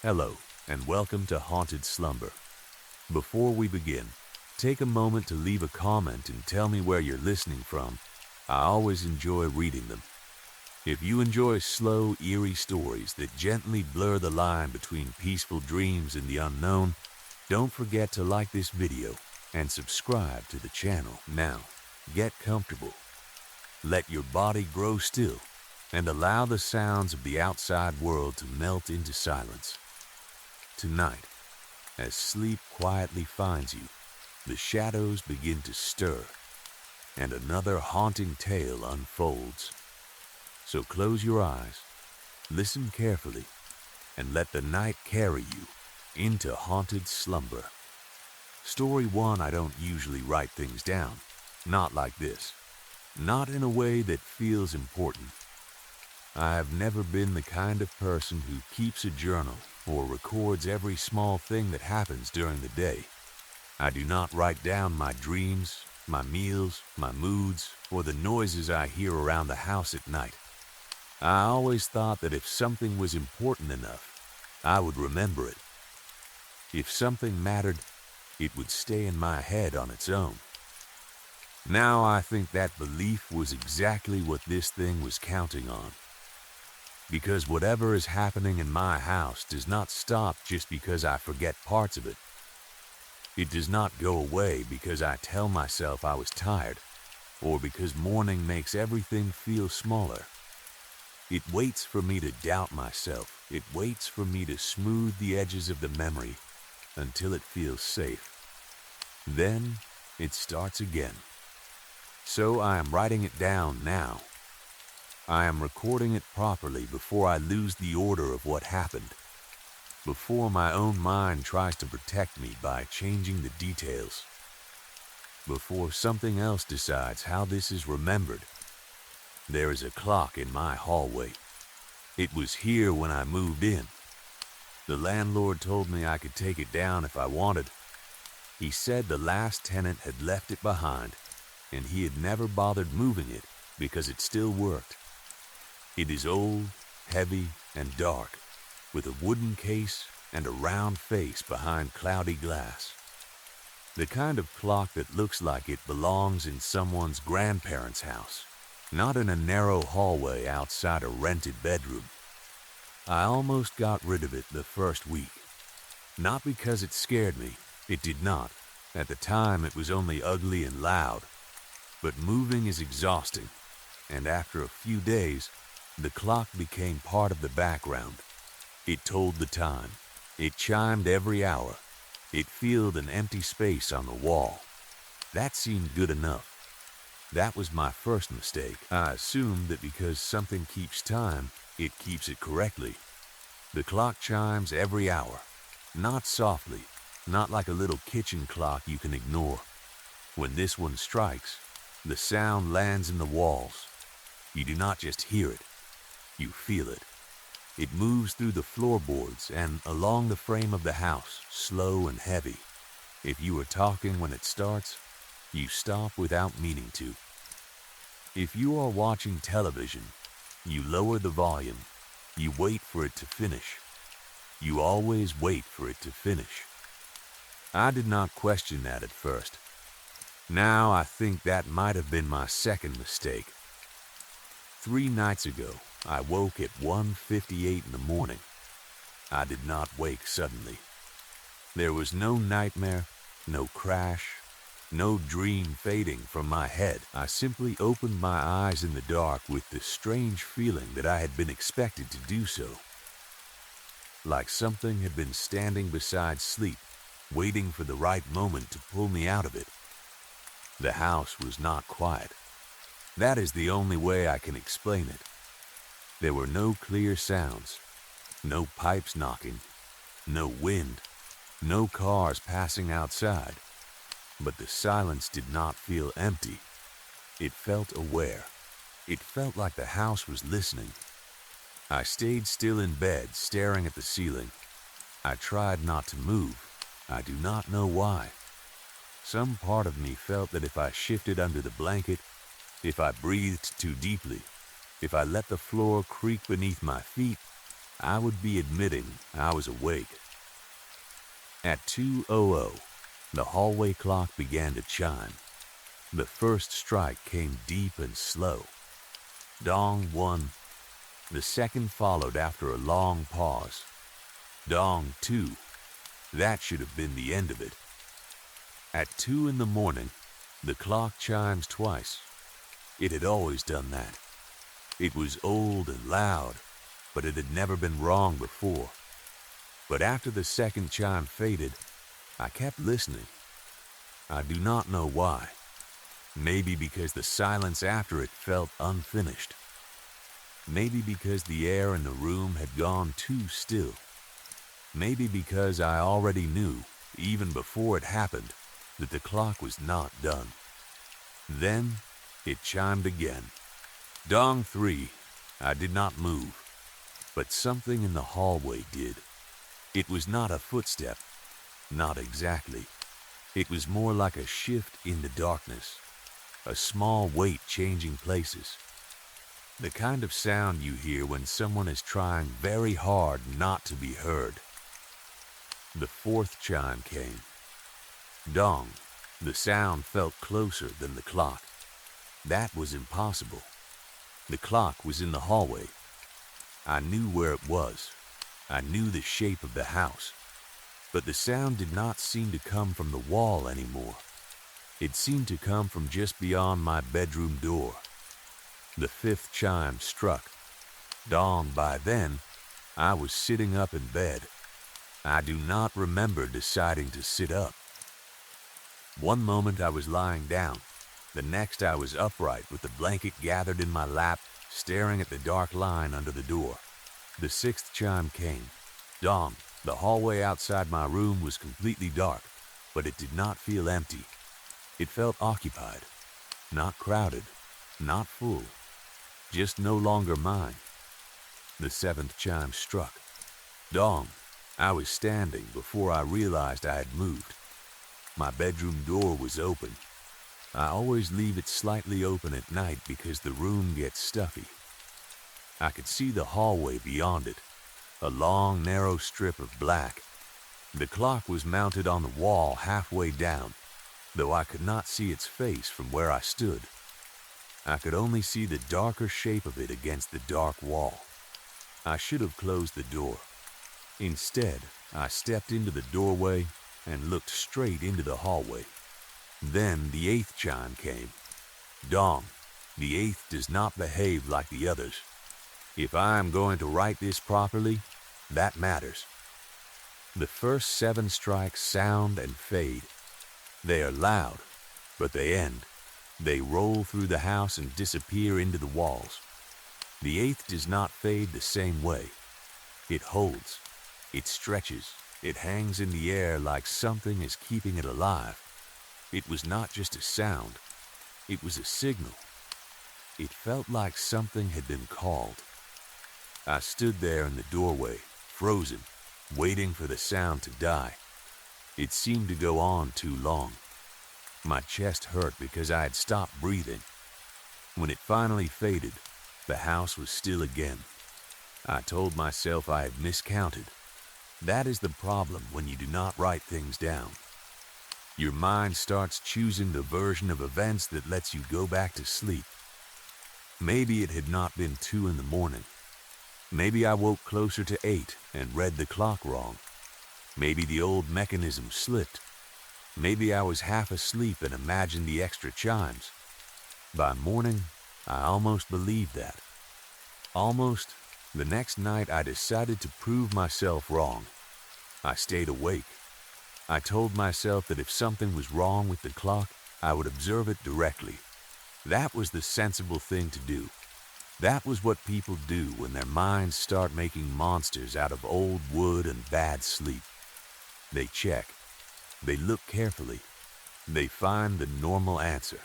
Hello, and welcome to Haunted Slumber. Before we begin, take a moment to leave a comment and tell me where you're listening from. I always enjoy reading them. If you enjoy slow, eerie stories that gently blur the line between peaceful dreams and the unknown, don't forget to like this video and subscribe to the channel. Now, get comfortable. Let your body grow still and allow the sounds of the outside world to melt into silence. Tonight, as sleep quietly finds you, the shadows begin to stir, and another haunting tale unfolds. So close your eyes, listen carefully, and let the night carry you into haunted slumber. Story 1. I don't usually write things down. Not like this. Not in a way that feels important. I have never been the kind of person who keeps a journal or records every small thing that happens during the day. I do not write down my dreams, my meals, my moods, or the noises I hear around the house at night. I always thought that if something was important enough, I would remember it. If something mattered, it would stay in my head on its own. Now I think that belief was exactly what this thing was counting on. Because whatever is happening in my house does not stop just because I forget parts of it. It does not go away because I tell myself I was tired, or because morning makes everything feel smaller. It waits for me to doubt myself. It waits for me to smooth the edges of the memory until it feels safe. Then it starts again. So I am writing it down now. I am recording it properly before I lose the order of what happened, before my own mind tries to protect me by changing the details, before something else decides how this is remembered. There is a clock in my hallway. It was here when I moved in. The landlord told me I could take it down if I wanted. He said the last tenant had left it behind, and he had never bothered moving it because it still worked. It is old, heavy, and dark, with a wooden case and a round face behind cloudy glass. The kind of clock that looks like it belongs in someone's grandparents' house, not in a narrow hallway outside a rented bedroom. I almost got rid of it the first week. Not because it scared me, it did not. At the time it was only ugly and loud. But moving is exhausting, and after a few days, the clock became part of the background. It told the time. It chimed every hour. It filled an empty space on the wall. That seemed good enough. That was my first mistake. I assumed that because something keeps time, it keeps it correctly. The clock chimes every hour. Not softly, not like a little kitchen clock you can ignore. When this one strikes, the sound lands in the walls. You do not just hear it. You feel it. It moves through the floorboards and along the frame of the house, slow and heavy. If you are talking when it starts, you stop without meaning to. If you are watching television, you lower the volume. You wait for it to finish. You always wait for it to finish. I did not question that at first. Now I think that might have been my second mistake. 3 nights ago, I woke at 1:58 in the morning. I did not wake suddenly. There was no nightmare, no crash, no dream fading from my head. I simply opened my eyes in the dark with the strange feeling that I had been expected to do so. Like something had been standing beside sleep, waiting for the right moment to pull me out of it. The house was not quiet. That is the only way I can explain it. There were no clear sounds, no pipes knocking, no wind, no cars passing outside. But the silence did not feel empty. It felt aware. It felt like the house was listening. I stayed still in bed, staring at the ceiling. I tried not to move. I do not know why. Some part of me felt that if I shifted under the blanket, if I breathed too deeply, if I let the floor creak beneath my feet, I would be admitting I was awake. At 2:00, the hallway clock began to chime. The first strike came deep and slow. Dong 1. The second followed after a long pause. Dong 2. That should have been the end of it. At 2 in the morning, the clock chimes twice. It had always done that. It was old and loud, but it had never been wrong before. But after the second chime faded, I kept listening. I do not know why. Maybe because the silence after it felt unfinished. Maybe because the air in the room had gone too still. Maybe because I already knew, even before it happened, that the clock was not done. Then it chimed again. Dong 3. I did not move, but something in the hallway did. It was not a footstep, not exactly. It was more like a shift in the darkness, a small weight changing places. The kind of sound you hear when someone is trying very hard not to be heard. The fourth chime came. Dong. The sound felt closer than the clock. That was impossible. The clock was in the hallway. I knew where it was. I knew the shape of the house. But the sound did not seem to come from the wall anymore. It seemed to come from just beyond my bedroom door. The fifth chime struck. Dawn, by then, I was sitting up in bed. I do not remember deciding to sit up. One moment I was lying down. The next I was upright with the blanket gathered in my lap, staring at the dark line under the door. The sixth chime came. Dawn. The hallway outside my room was completely dark, but it did not feel empty. It felt occupied, not crowded, not full, just no longer mine. The seventh chime struck. Dawn. I was standing before I realized I had moved. My bedroom door was open. I always leave it slightly open at night because the room gets stuffy. I could see the hallway beyond it, a long, narrow strip of black. The clock was mounted on the wall halfway down, though I could not see its face from where I stood. I could only see the darker shape of it against the dark wall. I should have closed the door. Instead, I stepped into the doorway and looked straight into the hallway. Then the eighth chime came. Dong. The eighth does not behave like the others. If I am going to write this properly, that matters. The first 7 strikes sound and fade. They are loud, but they end. They roll through the house and disappear into the walls. The eighth does not fade the same way. It holds. It stretches. It hangs in the air like something is keeping it alive. It was not just a sound. It was a signal. It felt like something had been called. I stood there in the doorway, frozen, waiting for the sound to die. It seemed to go on too long. My chest hurt because I had stopped breathing. When it finally faded, the house was still again. I told myself I had miscounted. That is the problem when you do not write things down. Your mind starts choosing the version of events that lets you go back to sleep. Maybe it had not been 2 in the morning. Maybe I woke closer to 8 and read the clock wrong. Maybe the old mechanism slipped. Maybe I was half asleep and imagined the extra chimes. By morning, I almost believed that. Almost. The next night I decided to prove myself wrong. I stayed awake. I told myself that if something was wrong with the clock, I would observe it directly. That was the sensible thing to do. That was what people do when their minds start making monsters out of old wood and bad sleep. They check. They look carefully. They find the normal answer.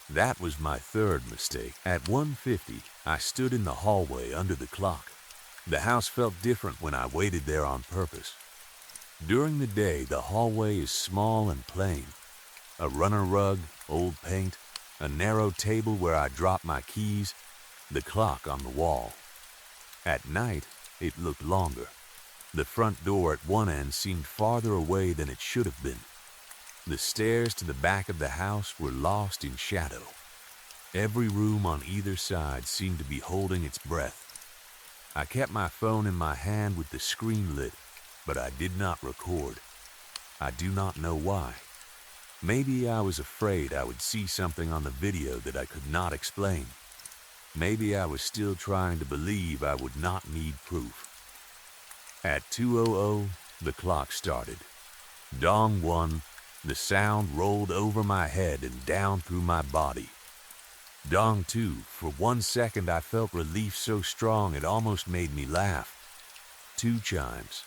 That was my third mistake. At 1:50, I stood in the hallway under the clock. The house felt different when I waited there on purpose. During the day, the hallway is small and plain. A runner rug, old paint, a narrow table where I drop my keys, the clock on the wall. At night, It looked longer. The front door at one end seemed farther away than it should have been. The stairs to the back of the house were lost in shadow. Every room on either side seemed to be holding its breath. I kept my phone in my hand with the screen lit, but I did not record. I do not know why. Maybe I was afraid I would see something on the video that I could not explain. Maybe I was still trying to believe I would not need proof. At 2:00, the clock started. Dong 1, the sound rolled over my head and down through my body. Dong 2, for 1 second I felt relief so strong it almost made me laugh. 2 chimes.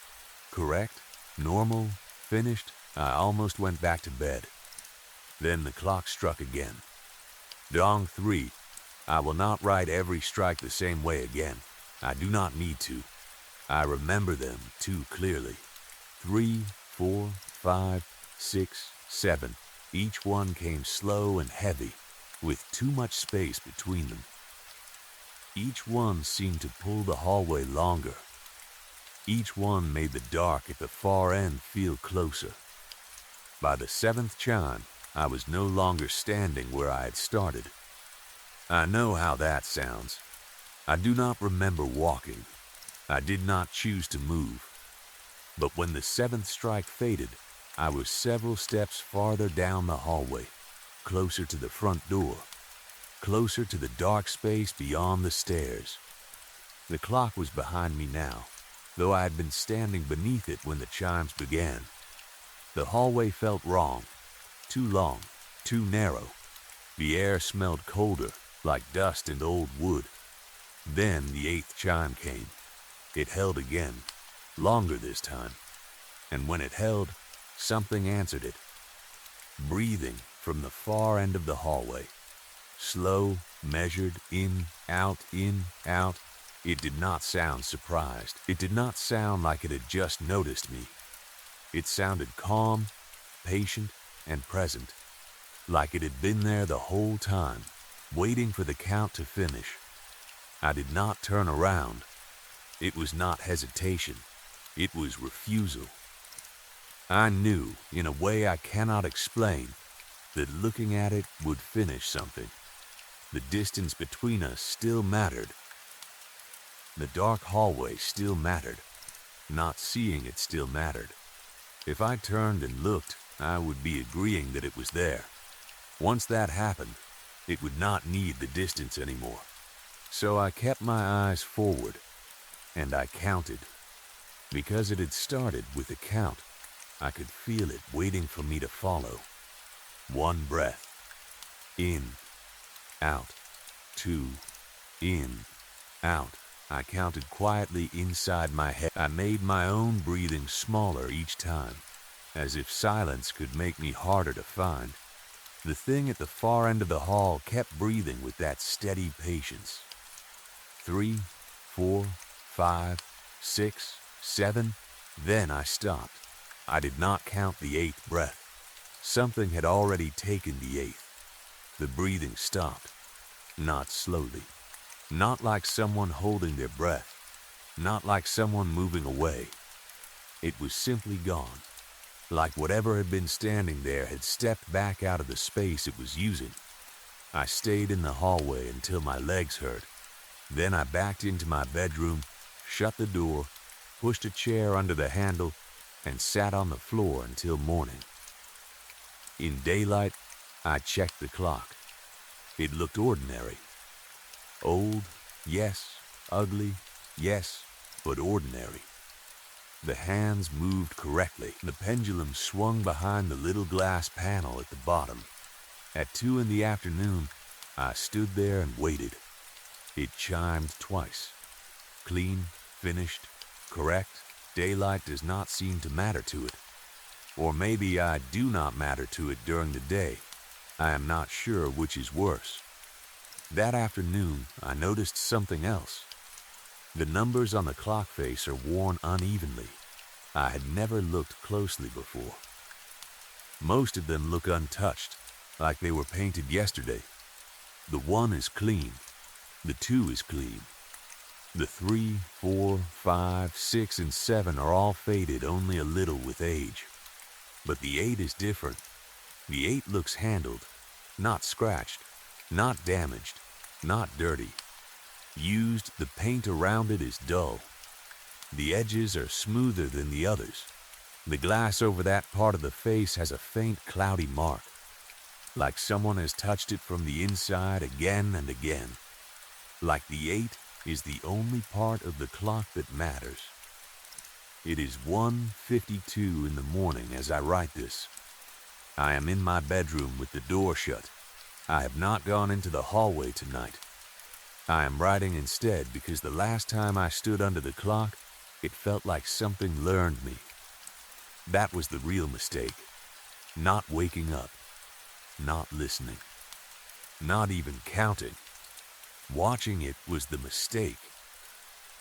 Correct, normal, finished. I almost went back to bed. Then the clock struck again. Dong 3. I will not write every strike the same way again. I do not need to. I remember them too clearly. 3, 4, 5, 6, 7. Each one came slow and heavy, with too much space between them. Each one seemed to pull the hallway longer. Each one made the dark at the far end feel closer. By the 7th chime, I was no longer standing where I had started. I know how that sounds. I do not remember walking. I did not choose to move. But when the 7th strike faded, I was several steps farther down the hallway, closer to the front door, closer to the dark space beyond the stairs. The clock was behind me now, though I had been standing beneath it when the chimes began. The hallway felt wrong, too long, too narrow. The air smelled colder, like dust and old wood. Then the 8th chime came. It held again, longer this time. And when it held, something answered it. Breathing from the far end of the hallway. Slow, measured, in, out, in, out. It did not sound surprised. It did not sound like it had just noticed me. It sounded calm, patient, and present, like it had been there the whole time, waiting for the count to finish. I did not turn around. It was not hesitation. It was refusal. I knew, in a way I cannot explain, that looking at it would finish something. The distance between us still mattered. The dark hallway still mattered. Not seeing it still mattered. If I turned and looked, I would be agreeing that it was there. Once that happened, it would not need the distance anymore. So I kept my eyes forward, and I counted. Because it had started with a count, I could feel it waiting for me to follow. 1 breath. In, out. 2, in, out. I counted quietly inside my head. I made my own breathing smaller each time, as if silence could make me harder to find. The thing at the far end of the hall kept breathing with that steady patience. 3, 4, 5, 6, 7. Then I stopped. I did not count the 8th breath. Something had already taken the 8th. The breathing stopped. Not slowly. Not like someone holding their breath. Not like someone moving away. It was simply gone. Like whatever had been standing there had stepped back out of the space it was using. I stayed in the hallway until my legs hurt. Then I backed into my bedroom, shut the door, pushed a chair under the handle, and sat on the floor until morning. In daylight, I checked the clock. It looked ordinary. Old, yes. Ugly, yes, but ordinary. The hands moved correctly. The pendulum swung behind the little glass panel at the bottom. At 2 in the afternoon, I stood there and waited. It chimed twice. Clean, finished, correct. Daylight does not seem to matter to it. Or maybe I do not matter to it during the day. I am not sure which is worse. That afternoon, I noticed something else. The numbers on the clock face are worn unevenly. I had never looked closely before. Most of them look untouched, like they were painted yesterday. The 1 is clean. The 2 is clean. The 3, 4, 5, 6, and 7 are all faded only a little with age. But the 8 is different. The 8 looks handled, not scratched, not damaged, not dirty. Used, the paint around it is dull. The edges are smoother than the others. The glass over that part of the face has a faint cloudy mark, like someone has touched it from the inside again and again. Like the 8 is the only part of the clock that matters. It is 1:52 in the morning as I write this. I am in my bedroom with the door shut. I have not gone into the hallway tonight. I am writing instead because the last time I stood under the clock, it felt like something learned me. That was the real mistake. Not waking up. Not listening. Not even counting. Watching it was the mistake.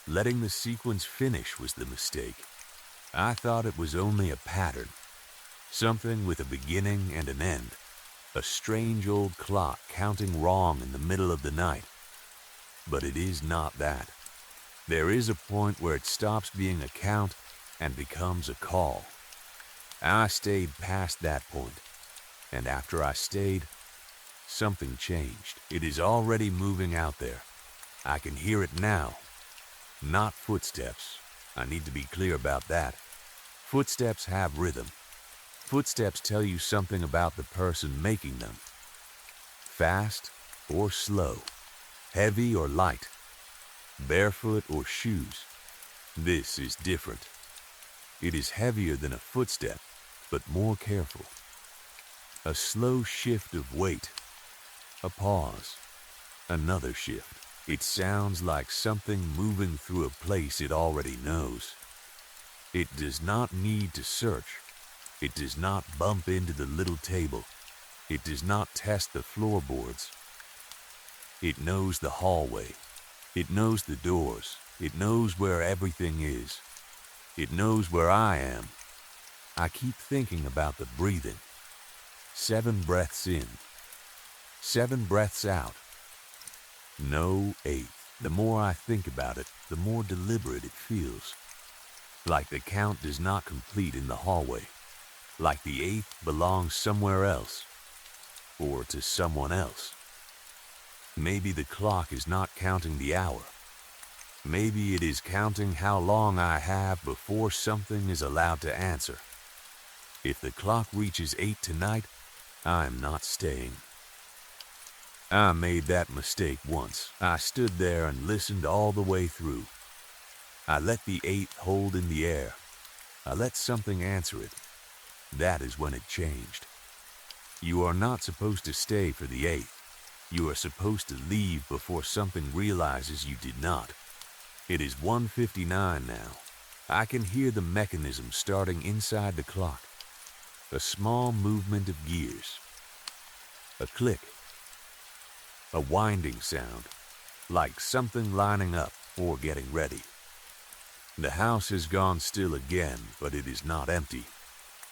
Letting the sequence finish was the mistake. I thought it was only a pattern. Something with a beginning and an end. A strange old clock counting wrong in the middle of the night. But it is not that. There is a point where it stops being a count and becomes a call. I stayed past that point, and after I stayed, something changed. It is already moving out there. I can hear it now. Not footsteps. I need to be clear about that. Footsteps have rhythm. Footsteps tell you something about the person making them. Fast or slow. Heavy or light. Barefoot or shoes. This is different. It is heavier than a footstep, but more careful. A slow shift of weight. A pause. Another shift. It sounds like something moving through a place it already knows. It does not need to search. It does not bump into the little table. It does not test the floorboards. It knows the hallway. It knows the doors. It knows where everything is. It knows where I am. I keep thinking about the breathing. 7 breaths in. 7 breaths out. No 8. The more I think about it, the more deliberate it feels. Like the count does not complete in the hallway. Like the 8th belongs somewhere else. Or to someone else. Maybe the clock is not counting the hour. Maybe it is counting how long I have before something is allowed to answer. If the clock reaches 8 tonight, I'm not staying. I made that mistake once. I stood there and listened all the way through. I let the 8th hold in the air. I let something answer it. That is when it changed. You are not supposed to stay for the 8th. You are supposed to leave before something realizes you did not. It is 1:59 now. I can hear the mechanism starting inside the clock. A small movement of gears. A click. A winding sound, like something lining up or getting ready. The house has gone still again, but it is not empty.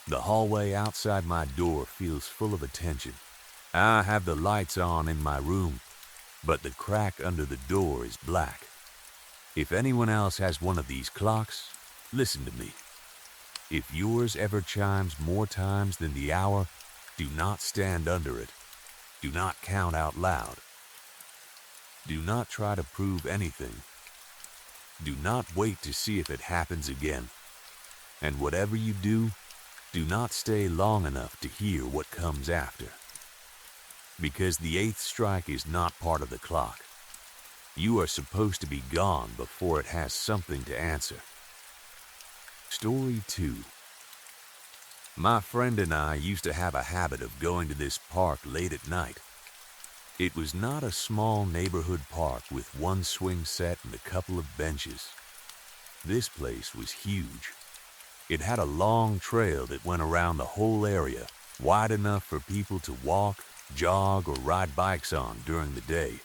The hallway outside my door feels full of attention. I have the lights on in my room, but the crack under the door is black. If anyone else has one of these clocks, listen to me. If yours ever chimes more times than the hour, do not stand under it. Do not count out loud. Do not try to prove anything. Do not wait to see if it happens again. And whatever you do not stay long enough to hear what comes after. Because the 8th strike is not part of the clock. You are supposed to be gone before it has something to answer. Story 2. My friend and I used to have a habit of going to this park late at night. It was not a small neighborhood park with one swing set and a couple of benches. This place was huge. It had a long trail that went around the whole area, wide enough for people to walk, jog, or ride bikes on during the day.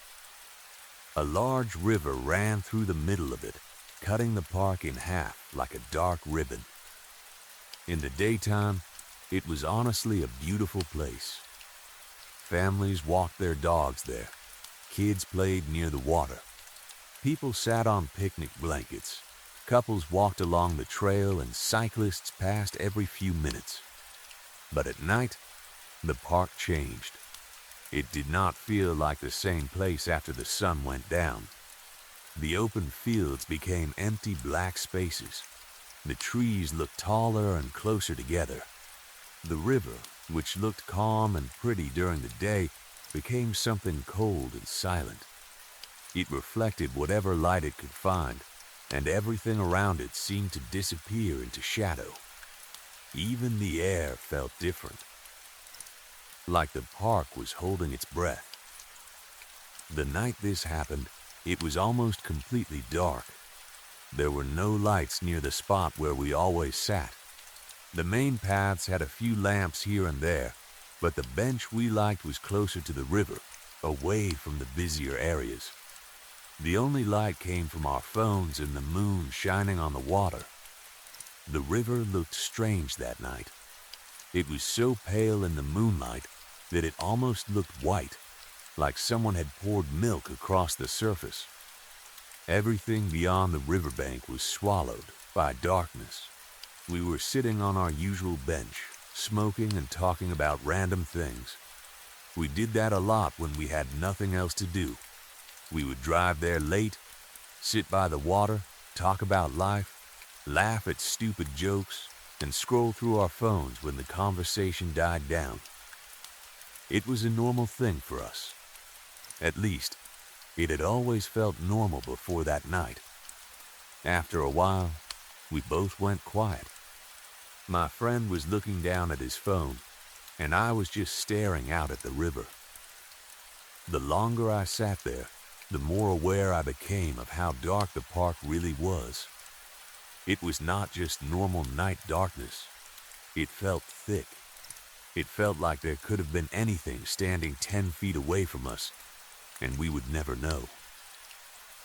A large river ran through the middle of it, cutting the park in half like a dark ribbon. In the daytime, it was honestly a beautiful place. Families walked their dogs there. Kids played near the water. People sat on picnic blankets, couples walked along the trail, and cyclists passed every few minutes. But at night, the park changed. It did not feel like the same place after the sun went down. The open fields became empty black spaces. The trees looked taller and closer together. The river, which looked calm and pretty during the day, became something cold and silent. It reflected whatever light it could find, and everything around it seemed to disappear into shadow. Even the air felt different, like the park was holding its breath. The night this happened, it was almost completely dark. There were no lights near the spot where we always sat. The main paths had a few lamps here and there, but the bench we liked was closer to the river, away from the busier areas. The only light came from our phones and the moon shining on the water. The river looked strange that night. It was so pale in the moonlight that it almost looked white, like someone had poured milk across the surface. Everything beyond the riverbank was swallowed by darkness. We were sitting on our usual bench, smoking and talking about random things. We did that a lot when we had nothing else to do. We would drive there late, sit by the water, talk about life, laugh at stupid jokes, and scroll through our phones when the conversation died down. It was a normal thing for us. At least, it had always felt normal before that night. After a while, we both went quiet. My friend was looking down at his phone, and I was just staring out at the river. The longer I sat there, the more aware I became of how dark the park really was. It was not just normal night darkness. It felt thick. It felt like there could have been anything standing 10 feet away from us, and we would never know.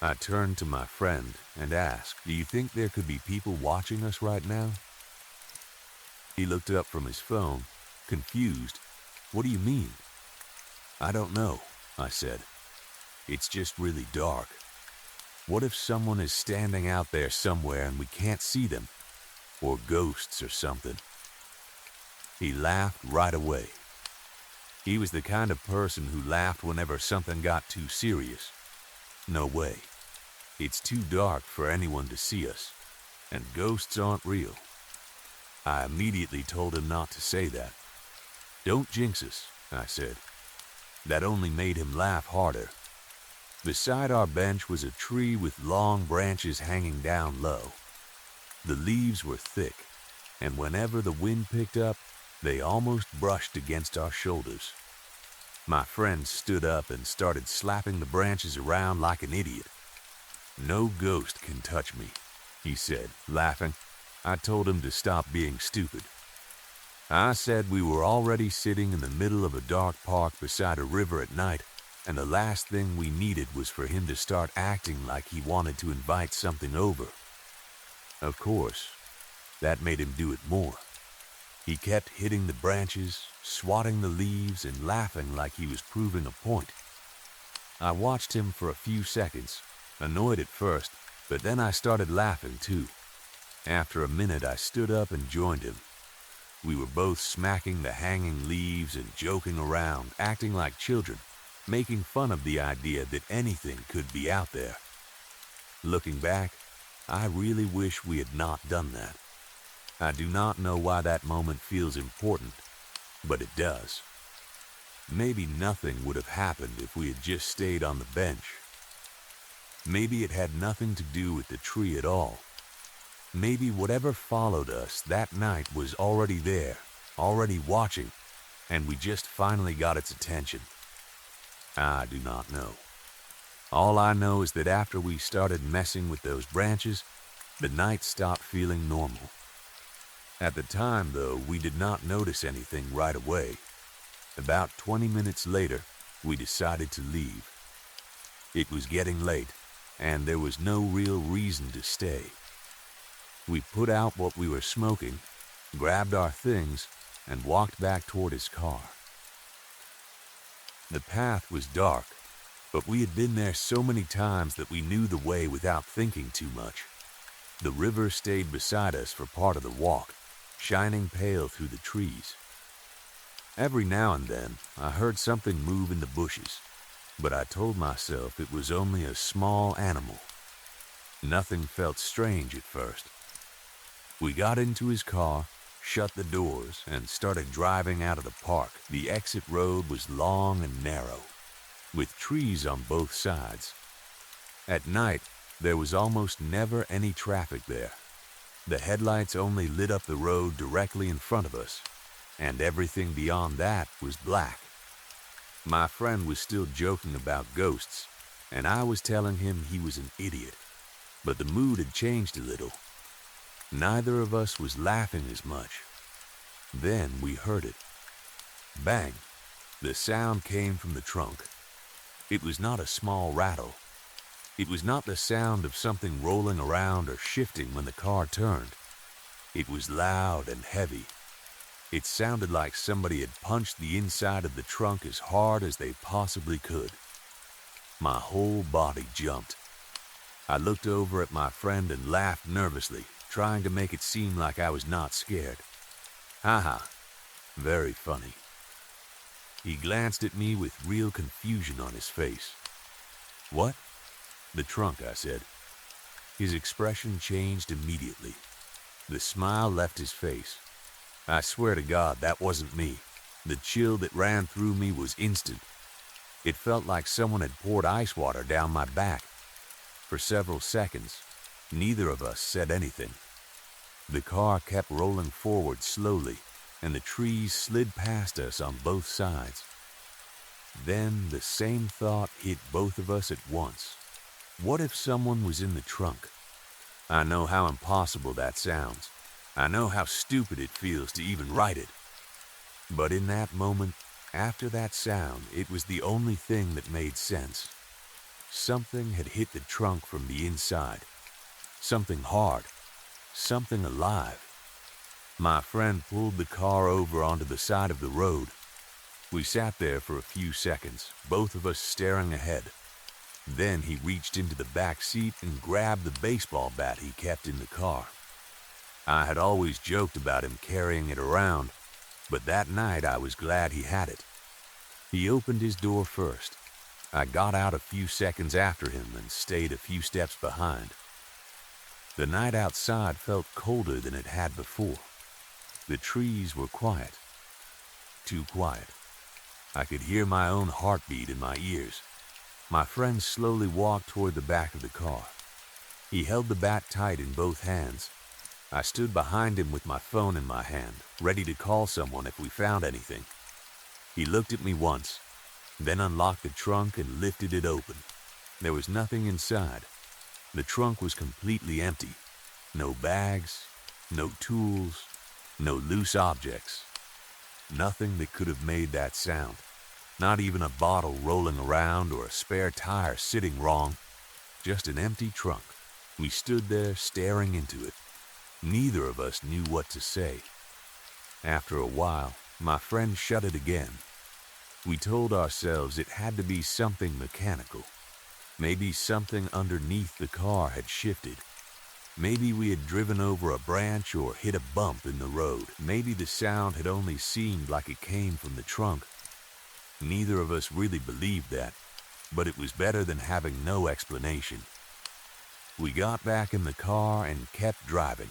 I turned to my friend and asked, "Do you think there could be people watching us right now?" He looked up from his phone, confused. "What do you mean?" "I don't know," I said. "It's just really dark. What if someone is standing out there somewhere and we can't see them? Or ghosts or something?" He laughed right away. He was the kind of person who laughed whenever something got too serious. "No way. It's too dark for anyone to see us, and ghosts aren't real." I immediately told him not to say that. "Don't jinx us," I said. That only made him laugh harder. Beside our bench was a tree with long branches hanging down low. The leaves were thick, and whenever the wind picked up, they almost brushed against our shoulders. My friend stood up and started slapping the branches around like an idiot. "No ghost can touch me," he said, laughing. I told him to stop being stupid. I said we were already sitting in the middle of a dark park beside a river at night, and the last thing we needed was for him to start acting like he wanted to invite something over. Of course, that made him do it more. He kept hitting the branches, swatting the leaves, and laughing like he was proving a point. I watched him for a few seconds, annoyed at first, but then I started laughing too. After a minute, I stood up and joined him. We were both smacking the hanging leaves and joking around, acting like children, making fun of the idea that anything could be out there. Looking back, I really wish we had not done that. I do not know why that moment feels important, but it does. Maybe nothing would have happened if we had just stayed on the bench. Maybe it had nothing to do with the tree at all. Maybe whatever followed us that night was already there, already watching, and we just finally got its attention. I do not know. All I know is that after we started messing with those branches, the night stopped feeling normal. At the time, though, we did not notice anything right away. About 20 minutes later, we decided to leave. It was getting late, and there was no real reason to stay. We put out what we were smoking, grabbed our things, and walked back toward his car. The path was dark, but we had been there so many times that we knew the way without thinking too much. The river stayed beside us for part of the walk, shining pale through the trees. Every now and then, I heard something move in the bushes, but I told myself it was only a small animal. Nothing felt strange at first. We got into his car, shut the doors, and started driving out of the park. The exit road was long and narrow, with trees on both sides. At night, there was almost never any traffic there. The headlights only lit up the road directly in front of us, and everything beyond that was black. My friend was still joking about ghosts, and I was telling him he was an idiot, but the mood had changed a little. Neither of us was laughing as much. Then we heard it. Bang! The sound came from the trunk. It was not a small rattle. It was not the sound of something rolling around or shifting when the car turned. It was loud and heavy. It sounded like somebody had punched the inside of the trunk as hard as they possibly could. My whole body jumped. I looked over at my friend and laughed nervously, trying to make it seem like I was not scared. Haha, very funny. He glanced at me with real confusion on his face. What? The trunk, I said. His expression changed immediately. The smile left his face. I swear to God, that wasn't me. The chill that ran through me was instant. It felt like someone had poured ice water down my back. For several seconds, neither of us said anything. The car kept rolling forward slowly, and the trees slid past us on both sides. Then the same thought hit both of us at once. What if someone was in the trunk? I know how impossible that sounds. I know how stupid it feels to even write it. But in that moment, after that sound, it was the only thing that made sense. Something had hit the trunk from the inside. Something hard. Something alive. My friend pulled the car over onto the side of the road. We sat there for a few seconds, both of us staring ahead. Then he reached into the back seat and grabbed the baseball bat he kept in the car. I had always joked about him carrying it around, but that night I was glad he had it. He opened his door first. I got out a few seconds after him and stayed a few steps behind. The night outside felt colder than it had before. The trees were quiet. Too quiet. I could hear my own heartbeat in my ears. My friend slowly walked toward the back of the car. He held the bat tight in both hands. I stood behind him with my phone in my hand, ready to call someone if we found anything. He looked at me once, then unlocked the trunk and lifted it open. There was nothing inside. The trunk was completely empty. No bags, no tools, no loose objects. Nothing that could have made that sound. Not even a bottle rolling around or a spare tire sitting wrong. Just an empty trunk. We stood there staring into it. Neither of us knew what to say. After a while, my friend shut it again. We told ourselves it had to be something mechanical. Maybe something underneath the car had shifted. Maybe we had driven over a branch or hit a bump in the road. Maybe the sound had only seemed like it came from the trunk. Neither of us really believed that, but it was better than having no explanation. We got back in the car and kept driving.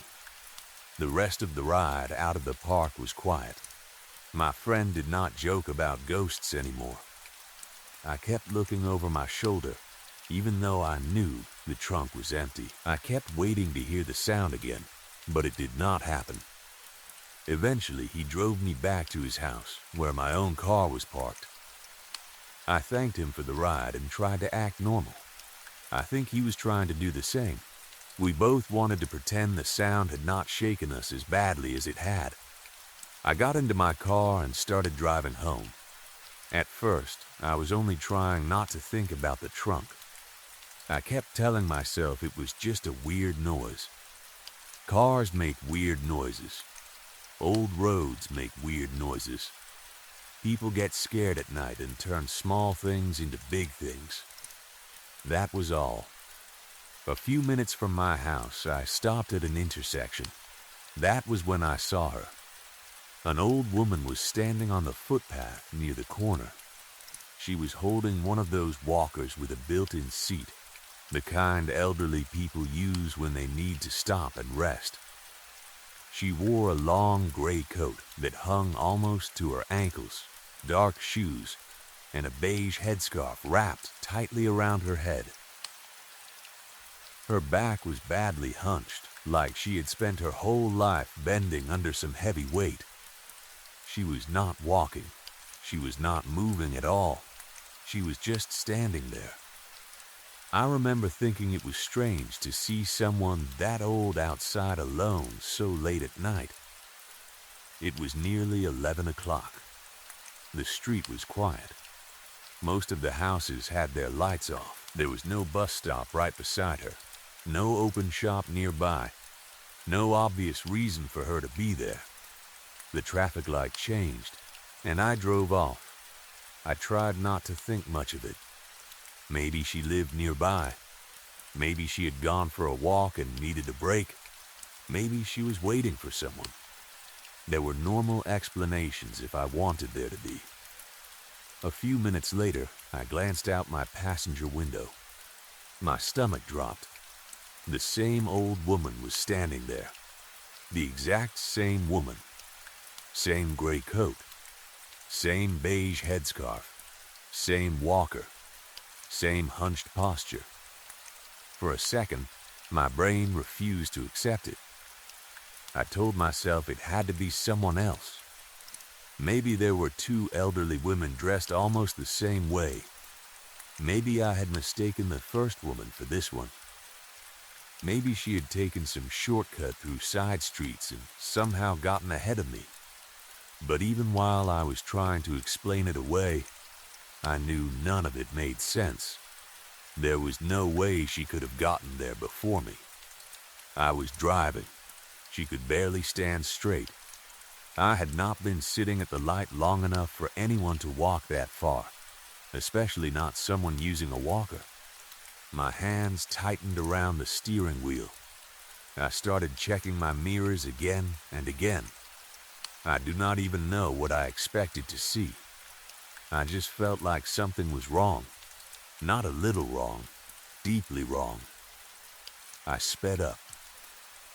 The rest of the ride out of the park was quiet. My friend did not joke about ghosts anymore. I kept looking over my shoulder, even though I knew the trunk was empty. I kept waiting to hear the sound again, but it did not happen. Eventually, he drove me back to his house, where my own car was parked. I thanked him for the ride and tried to act normal. I think he was trying to do the same. We both wanted to pretend the sound had not shaken us as badly as it had. I got into my car and started driving home. At first, I was only trying not to think about the trunk. I kept telling myself it was just a weird noise. Cars make weird noises. Old roads make weird noises. People get scared at night and turn small things into big things. That was all. A few minutes from my house, I stopped at an intersection. That was when I saw her. An old woman was standing on the footpath near the corner. She was holding one of those walkers with a built-in seat, the kind elderly people use when they need to stop and rest. She wore a long gray coat that hung almost to her ankles, dark shoes, and a beige headscarf wrapped tightly around her head. Her back was badly hunched, like she had spent her whole life bending under some heavy weight. She was not walking. She was not moving at all. She was just standing there. I remember thinking it was strange to see someone that old outside alone so late at night. It was nearly 11 o'clock. The street was quiet. Most of the houses had their lights off. There was no bus stop right beside her, no open shop nearby, no obvious reason for her to be there. The traffic light changed, and I drove off. I tried not to think much of it. Maybe she lived nearby. Maybe she had gone for a walk and needed a break. Maybe she was waiting for someone. There were normal explanations if I wanted there to be. A few minutes later, I glanced out my passenger window. My stomach dropped. The same old woman was standing there. The exact same woman. Same gray coat. Same beige headscarf. Same walker. Same hunched posture. For a second, my brain refused to accept it. I told myself it had to be someone else. Maybe there were two elderly women dressed almost the same way. Maybe I had mistaken the first woman for this one. Maybe she had taken some shortcut through side streets and somehow gotten ahead of me. But even while I was trying to explain it away, I knew none of it made sense. There was no way she could have gotten there before me. I was driving. She could barely stand straight. I had not been sitting at the light long enough for anyone to walk that far, especially not someone using a walker. My hands tightened around the steering wheel. I started checking my mirrors again and again. I do not even know what I expected to see. I just felt like something was wrong. Not a little wrong, deeply wrong. I sped up.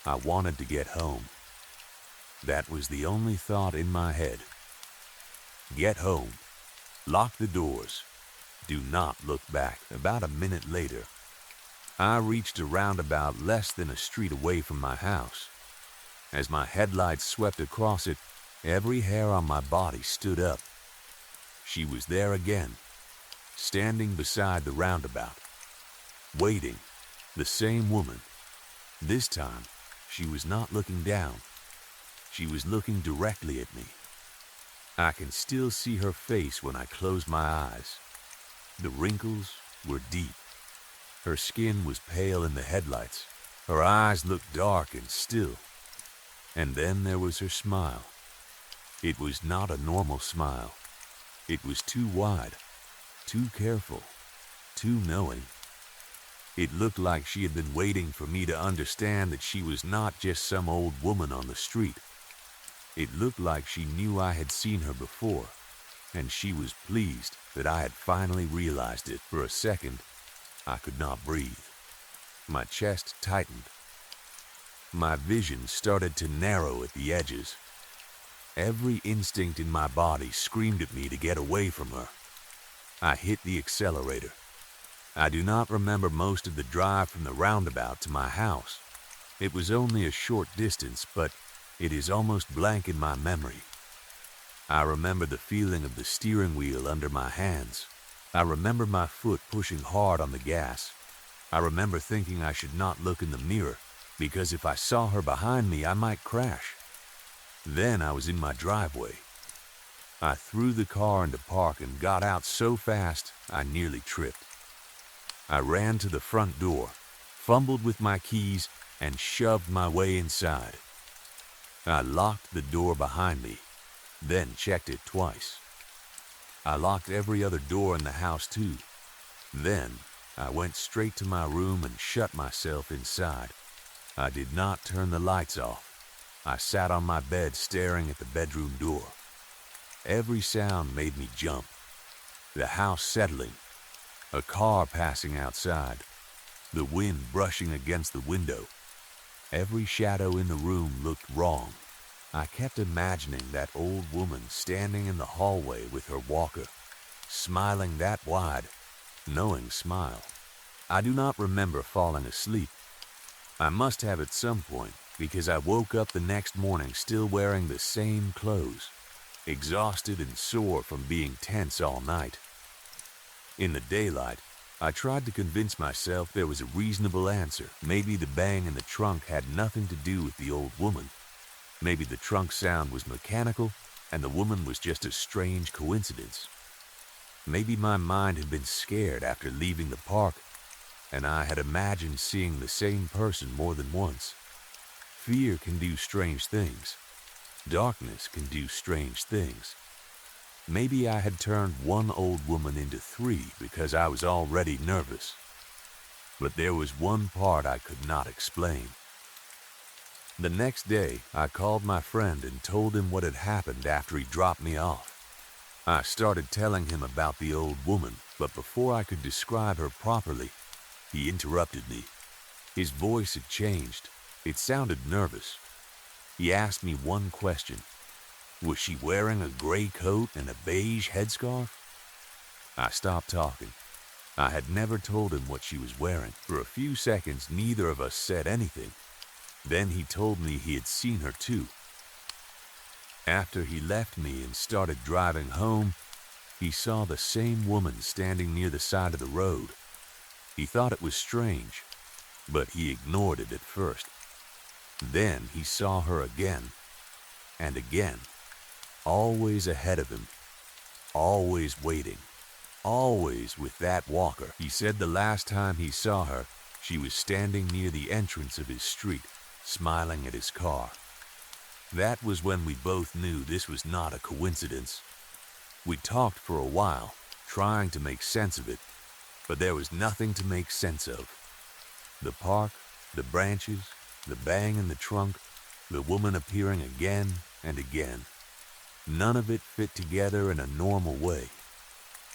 I wanted to get home. That was the only thought in my head. Get home. Lock the doors. Do not look back. About a minute later, I reached a roundabout less than a street away from my house. As my headlights swept across it, every hair on my body stood up. She was there again, standing beside the roundabout, waiting, the same woman. This time, she was not looking down. She was looking directly at me. I can still see her face when I close my eyes. The wrinkles were deep. Her skin was pale in the headlights. Her eyes looked dark and still. And then there was her smile. It was not a normal smile. It was too wide, too careful, too knowing. It looked like she had been waiting for me to understand that she was not just some old woman on the street. It looked like she knew I had seen her before, and she was pleased that I had finally realized it. For a second, I could not breathe. My chest tightened. My vision started to narrow at the edges. Every instinct in my body screamed at me to get away from her. I hit the accelerator. I do not remember most of the drive from the roundabout to my house. It was only a short distance, but it is almost blank in my memory. I remember the feeling of the steering wheel under my hands. I remember my foot pushing hard on the gas. I remember thinking I should not look in the mirror, because if I saw her behind me, I might crash. Then I was in my driveway. I threw the car into park and got out so fast I nearly tripped. I ran to the front door, fumbled with my keys, and shoved my way inside. I locked the door behind me, then checked it twice. I locked every other door in the house too. Then, I went straight to my room and shut myself inside. I did not turn the lights off. I sat on my bed staring at the bedroom door. Every sound made me jump. The house settling, a car passing outside, the wind brushing against the window. Every shadow in the room looked wrong. I kept imagining that old woman standing in the hallway with her walker, smiling that wide, knowing smile. I do not remember falling asleep. I must have at some point, because I woke up the next morning still wearing the same clothes, exhausted and sore from being tense all night. In the daylight, I tried to convince myself there was a reasonable answer. Maybe the bang in the trunk had nothing to do with the old woman. Maybe the trunk sound was mechanical and the woman was just a strange coincidence. Maybe my mind had been scared after leaving the park, and I had imagined seeing the same person more than once. Fear can do strange things. Darkness can do strange things. Maybe I had turned one old woman into three because I was already nervous. But there was one part I could not explain. The next day, I called my friend and told him what had happened after he dropped me off. I started telling him about the old woman, but before I could describe her properly, he interrupted me. His voice had changed. It sounded nervous. He asked me one question. Was she wearing a gray coat and a beige headscarf? I stopped talking. I had never told him what she was wearing. For a few seconds, neither of us said anything. Then he told me he had seen her too. After he left me and started driving home, he saw the same woman standing near the side of the road. He thought it was strange, but he ignored it at first. Then he saw her again, and again, always ahead of him, always waiting, always with that walker. He said the last time he saw her, she was standing near the entrance of his street, smiling at his car. That was when we both knew this was not a coincidence. We talked for a while, trying to make sense of it, but there was nothing to make sense of. The park, the branches, the bang in the trunk, the woman appearing again and again. None of it fit together in a normal way.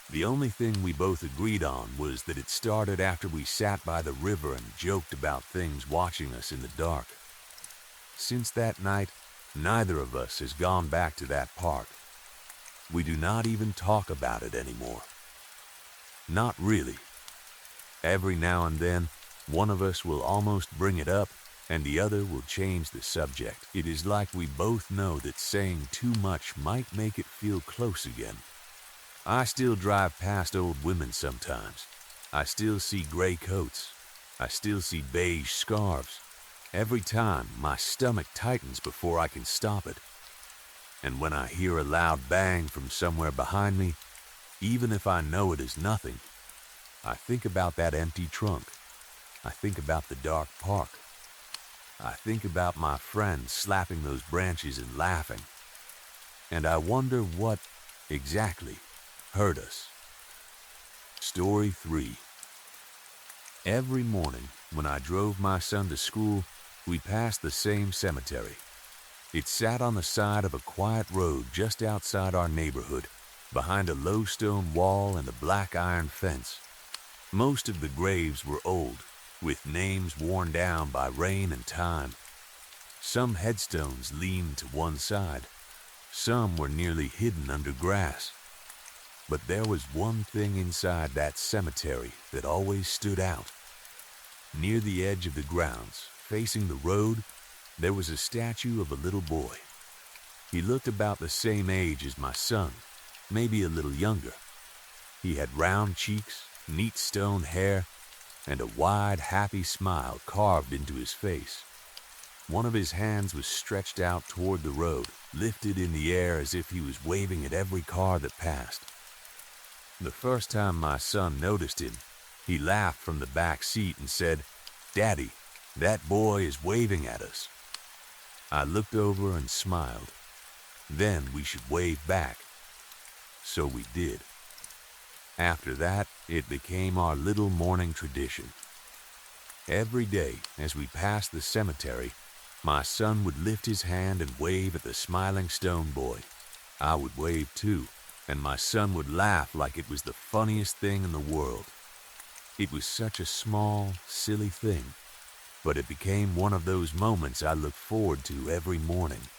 The only thing we both agreed on was that it started after we sat by the river and joked about things watching us in the dark. Since that night, neither of us has gone back to that park. We do not even talk about it anymore. Not really. Every now and then, one of us will almost bring it up, and the other will change the subject. It is like we both know that saying too much might make it feel close again. I still drive past old women sometimes. I still see gray coats. I still see beige scarves. Every time, my stomach tightens before I can stop it. And when I hear a loud bang from somewhere behind me, even if I know it is nothing, I think about that empty trunk. I think about the dark park. I think about my friends slapping those branches and laughing. And I wonder what, exactly, hurt us. Story 3. Every morning, when I drove my son to school, we passed the same cemetery. It sat on the side of a quiet road just outside our neighborhood, behind a low stone wall and a black iron fence. Most of the graves were old, with names worn down by rain and time. Some headstones leaned to one side. Some were nearly hidden under grass. But there was one thing inside that cemetery that always stood out. Near the edge of the grounds, facing the road, there was a statue of a little boy. He looked about the same age as my son, maybe a little younger. He had round cheeks, neat stone hair, and a wide, happy smile carved into his face. One of his hands was stretched out toward the road, lifted in the air as if he was waving at every car that passed. The first time my son noticed him, he laughed from the back seat and said, "Daddy, that boy is waving at us." I looked over and smiled. Then we should wave back. so we did. After that, it became our little morning tradition. Every day, as we passed the cemetery, my son would lift his hand and wave at the smiling stone boy. I would wave too, and my son would laugh like it was the funniest thing in the world. It was such a small, silly thing, but it became one of those moments I look forward to every morning.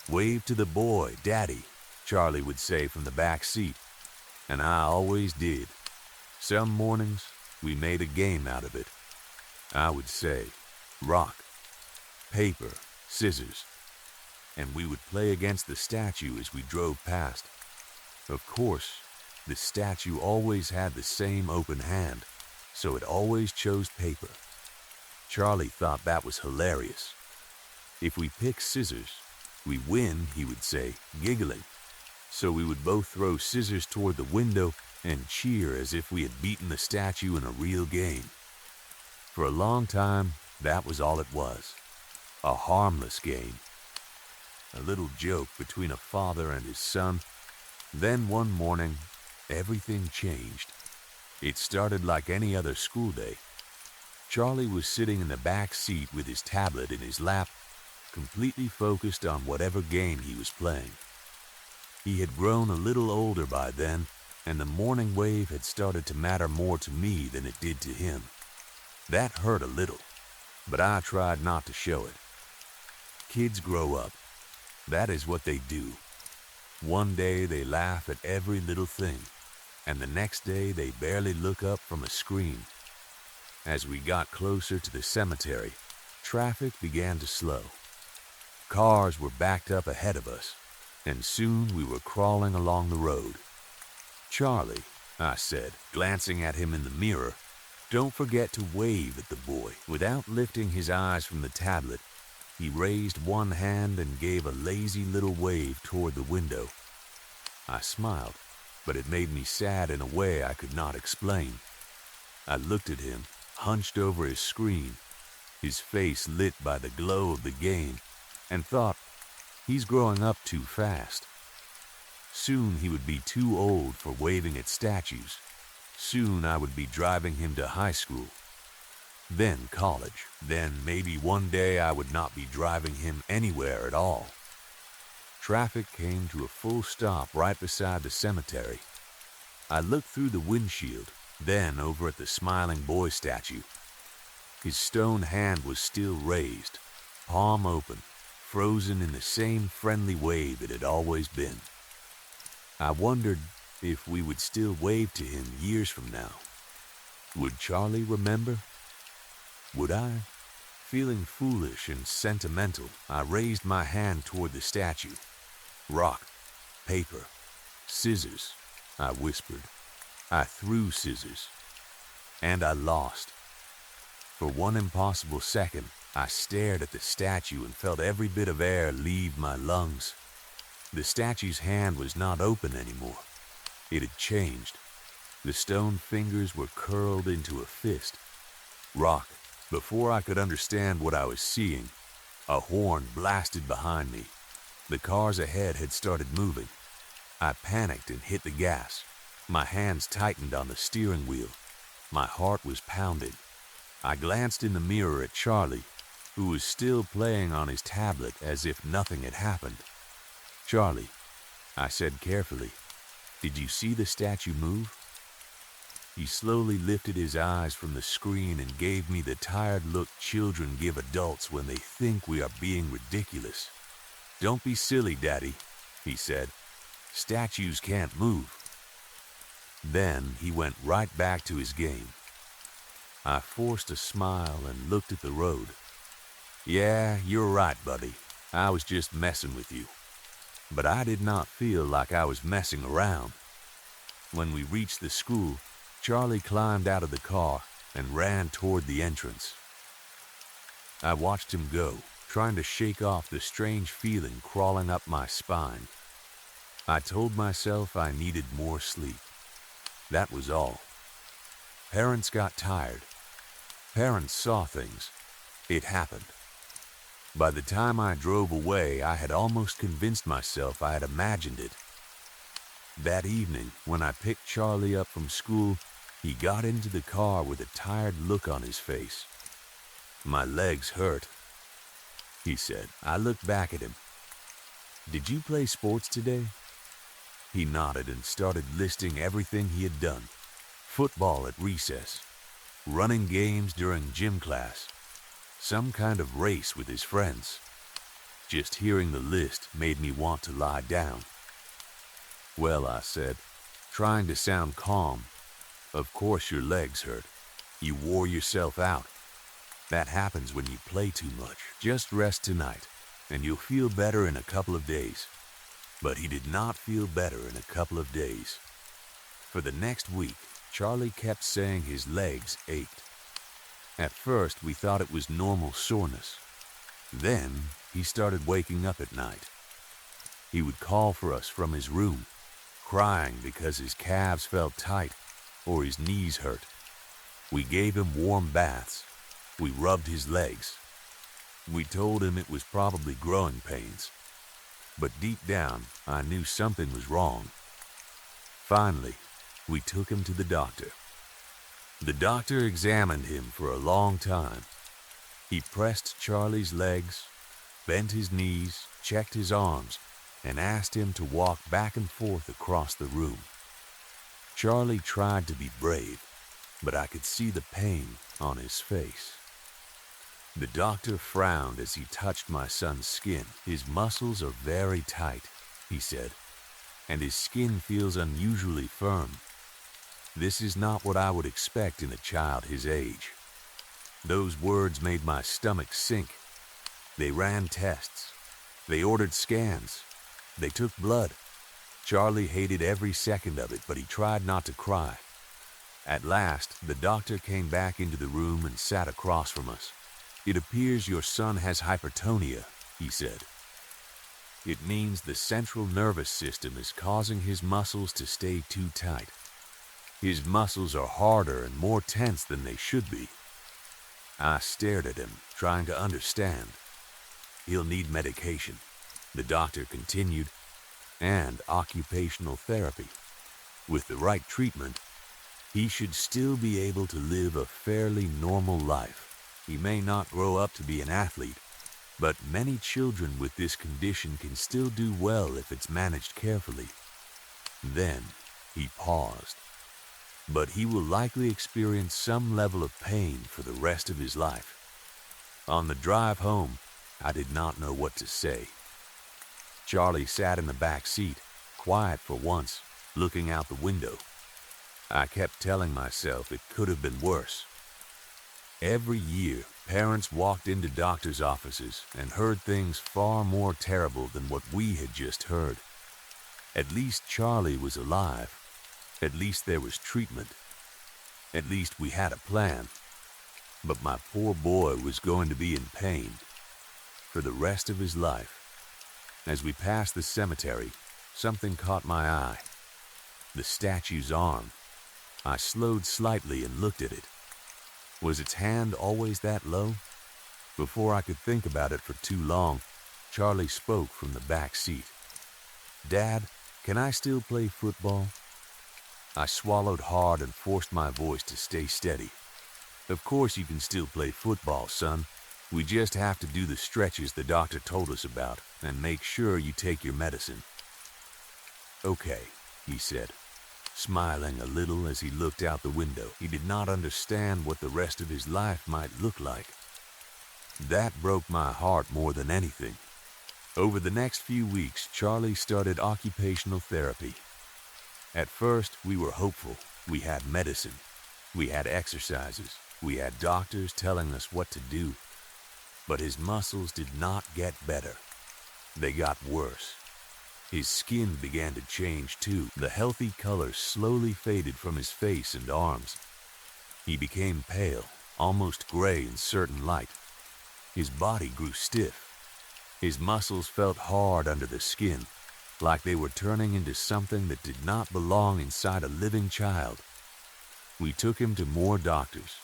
"Wave to the boy, Daddy," Charlie would say from the back seat, and I always did. Some mornings, we made a game out of it. I would say, "Rock, paper, scissors," and we would play against the statue as we drove past. Of course, the statue always had the same open hand, so it always chose paper. Charlie thought that was hilarious. "If we pick scissors, we win," he would say, giggling. So we would both throw scissors toward the window and cheer as if we had beaten the statue in a real game. For a long time, that was all it was. A harmless game. A little joke between a father and his son. Then one morning, everything changed. It started like any other school day. Charlie was sitting in the back seat with his tablet in his lap, completely focused on whatever game he was playing. He had grown a little older by then, and the morning wave had started to matter more to me than it did to him. That hurt a little, but I tried not to show it. Kids grow up. That is what they do. One day they laugh at every little thing, and the next day they barely look up from a screen. As we got closer to the cemetery, traffic began to slow. Cars were backed up ahead of us, and soon we were crawling along the road. "Charlie," I said, glancing at him in the mirror, "don't forget to wave at the boy." Without lifting his eyes from the tablet, he raised one hand and gave a lazy little wave toward the window. I smiled, but it made me sad in a way I could not explain. I looked at him, hunched over his screen, his face lit by the glow of the game, and thought, he's growing up too fast. Soon he would be too old for waving at statues. Soon I would be driving him to high school. Then college. Then maybe one day I would not be driving him anywhere at all. Traffic came to a full stop right beside the cemetery. I looked through the windshield, then over at the smiling boy statue. His stone hand was still raised, palm open, frozen in the same friendly wave it had always been. I wondered if we would still wave to him years from now. Would Charlie remember? Would I? Feeling foolish and sentimental, I raised my hand toward the statue. "Rock, paper, scissors," I whispered. I threw scissors, and I lost. For one impossible second, I stared at the statue and felt every bit of air leave my lungs. The statue's hand was not open anymore. It had changed. The stone fingers were curled into a fist. "Rock." Before I could understand what I was seeing, a horn blasted behind me. The cars ahead had started moving. I panicked and hit the gas. My hands tightened on the steering wheel. My heart was pounding. I glanced in the mirror at Charlie, who was still playing on his tablet as if nothing had happened. "Charlie," I said carefully, "did you see the statue move?" He slowly lifted his eyes from the screen and gave me the tired look children give adults when they think we are being ridiculous. "Don't be silly, Daddy," he said. "Statues can't move." Then he went right back to his game. I forced a smile and looked at the road. "Yeah, you're right, buddy. I was just messing with you." But I did not feel like I was messing around. When we reached the school, Charlie climbed out of the car and ran toward the entrance. I watched him go, trying to shake off the strange feeling crawling up my spine. I told myself I needed more sleep. That was all. Parents got tired. Parents saw things. It happened. By the time I drove away, I had almost convinced myself I had imagined it. That evening, when I picked Charlie up from school, he got into the car with a tired look on his face. "My legs hurt," he said. I looked back at him. "Did you play sports today?" He nodded and started listing everything he had done. Football at recess, running games during gym class, some kind of race with his friends. Just hearing the list made me want to lie down. "Well," I said, trying to sound calm, "of course your legs hurt. You wore yourself out. That happens when you play too much. Just rest tonight, and you'll feel better in a couple of days." But he did not feel better in a couple of days. For the next week, Charlie kept saying his legs ached. At first, we thought it was normal soreness. Then, he started waking up at night. He would call for us from his room, crying because his calves felt tight or his knees hurt. We gave him warm baths. We rubbed his legs. We told him it was probably growing pains. But deep down, I knew something was wrong. Finally, we took him to the doctor. The doctor examined him for a long time. He pressed Charlie's legs, bent his knees, checked his arms, and asked him to walk back and forth across the room. Charlie tried to be brave, but I could see the pain on his face. The doctor frowned as he touched my son's skin. "His muscles are very tight," he said, "and his skin feels unusually firm. This is not what I would expect in a child his age." Those words made my stomach sink. They ran tests. They ordered scans. They took blood. Charlie hated every second of it, but he tried not to cry. At last, the doctor came back into the room and sat across from us. "It appears your son has hypertonia," he said. "It means the central nervous system is causing his muscles to stay too tight. His muscles are harder and more tense than they should be." I stared at him, trying to understand. "He'll need medication," the doctor continued, "and occupational therapy. With the right treatment, he should still be able to live a fairly normal life. He may not grow up to be an athlete, but many children with this condition can still do well if it's managed carefully." Then he paused. "But he will likely experience some level of pain for the rest of his life." On the drive home, I did not know what to say. Charlie sat in the back seat, quiet for once, looking out the window. I kept telling myself it could have been worse. Every year, parents walked into doctors' offices and heard things far more terrible than what we had just heard. At least Charlie was alive. At least there was treatment. At least we had a plan. But my poor boy was going to be in pain for the rest of his life. As we passed the cemetery, something caught my eye. The statue's arm. I slowed slightly and looked at it. Was its hand always that low? Before I could think about it for too long, Charlie spoke from the back seat. "Dad, can I still play football?" I swallowed hard and forced my voice to stay steady. "Of course you can still play football, son. We just have to do the stretches the doctor told us about and make sure you take your medicine." "Okay," he said, smiling a little as he looked out the window. He did not understand what the rest of his life might look like. That broke my heart more than anything. Over the next few weeks, Charlie started occupational therapy. At first, we were hopeful. We had medicine. We had exercises. We had doctors telling us what to do. But his muscles did not get better. They got worse. His skin began to change too. The healthy color slowly faded from his face and arms. He became pale, almost gray in certain light. His body grew stiff. His muscles felt hard under the skin, like they were turning into something that did not belong inside a living child. We took him to more doctors,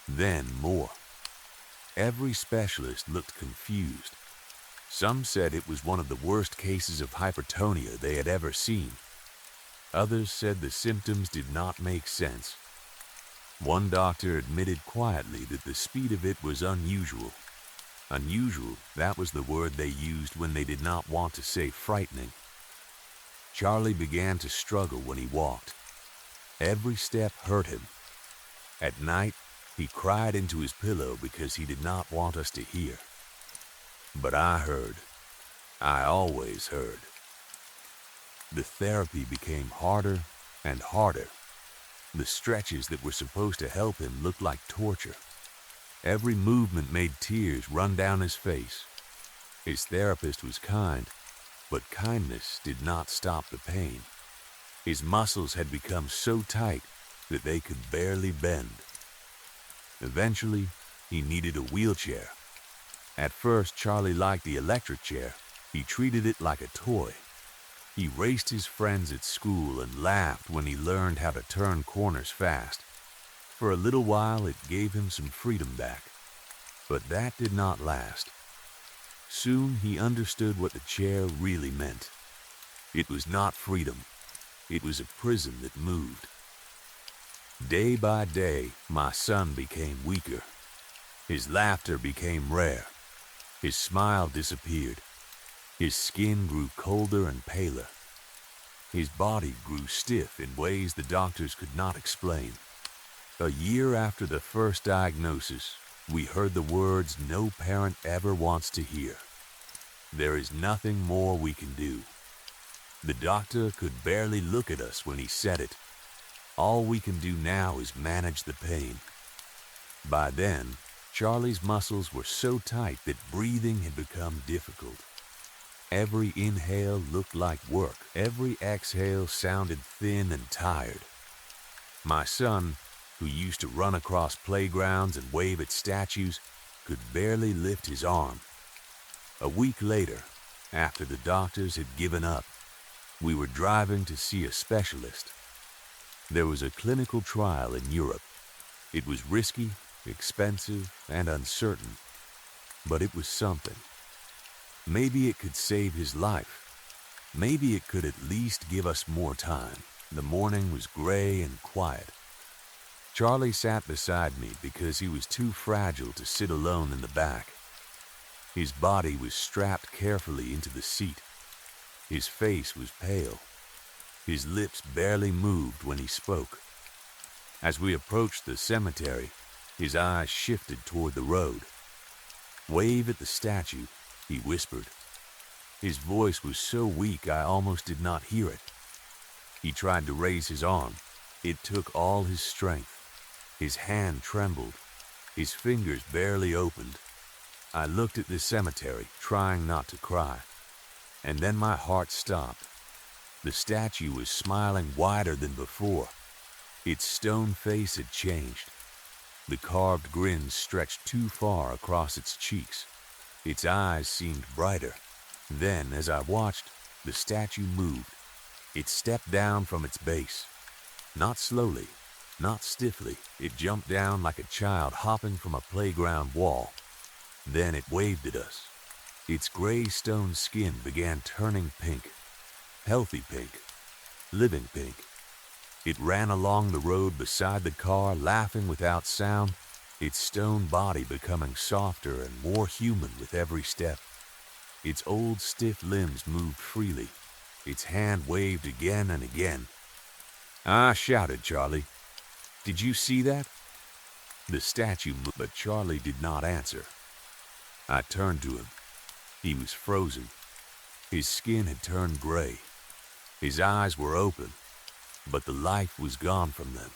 then more. Every specialist looked confused. Some said it was one of the worst cases of hypertonia they had ever seen. Others said the symptoms did not make sense. One doctor admitted quietly that the speed of it was unusual. Unusual, that was the word they used when they did not want to say frightening. Charlie began to struggle when he walked. Every step hurt him. At night, he cried into his pillow because he did not want us to hear. But I heard. I always heard. The therapy became harder and harder. The stretches that were supposed to help him looked like torture. Every movement made tears run down his face. His therapist was kind, but kindness did not stop the pain. His muscles had become so tight that they could barely bend. Eventually, he needed a wheelchair. At first, Charlie liked the electric chair. He treated it like a toy. He raced his friends at school and laughed when he learned how to turn corners fast. For a little while, it gave him some freedom back. But that did not last. Soon, he understood what the chair really meant. It was not freedom. It was a prison that moved. Day by day, my son became weaker. His laughter became rare. His smile disappeared. His skin grew colder and paler. His body grew stiff in ways the doctors could not explain. A year after the first diagnosis, we heard the words no parent ever wants to hear. There is nothing more we can do. The doctor could barely look at us when he said it. All we can do now is manage the pain. By then, Charlie's muscles were so tight that breathing had become difficult. Every inhale looked like work. Every exhale sounded thin and tired. My son, who used to run across playgrounds and wave at statues, could barely lift his arm. A week later, after the doctors had given up, we were driving to see a specialist. There was a clinical trial in Europe. It was risky, expensive, and uncertain, but it was something. Maybe it could save his life. Maybe it could at least give us more time. The morning was gray and quiet. Charlie sat beside me because he was too fragile to sit alone in the back. His body was strapped carefully into the seat. His face was pale. His lips barely moved when he spoke. As we approached the cemetery, his eyes shifted toward the road. "Wave at the statue," he whispered. His voice was so weak I almost did not hear it. He tried to raise his arm. It took all his strength. His hand trembled. His fingers barely opened. I looked at the cemetery, trying not to cry. And then my heart stopped. The statue was smiling wider than before. Its stone face had changed. The carved grin stretched too far across its cheeks. Its eyes seemed brighter. Then, as I watched, the statue moved. It stepped down from its base. Not slowly, not stiffly. It jumped down like a child hopping from a playground wall. Then it waved at us. Its gray stone skin began turning pink. Healthy pink. Living pink. It ran along the road beside the car, laughing without sound, its stone body becoming softer and more human with every step. Its old stiff limbs moved freely. Its hand waved again and again. I shouted, "Charlie, did you see that?" The statue moved, but Charlie did not answer. I turned to him. He was frozen. His skin had turned gray. His eyes were open, but the life was gone from them.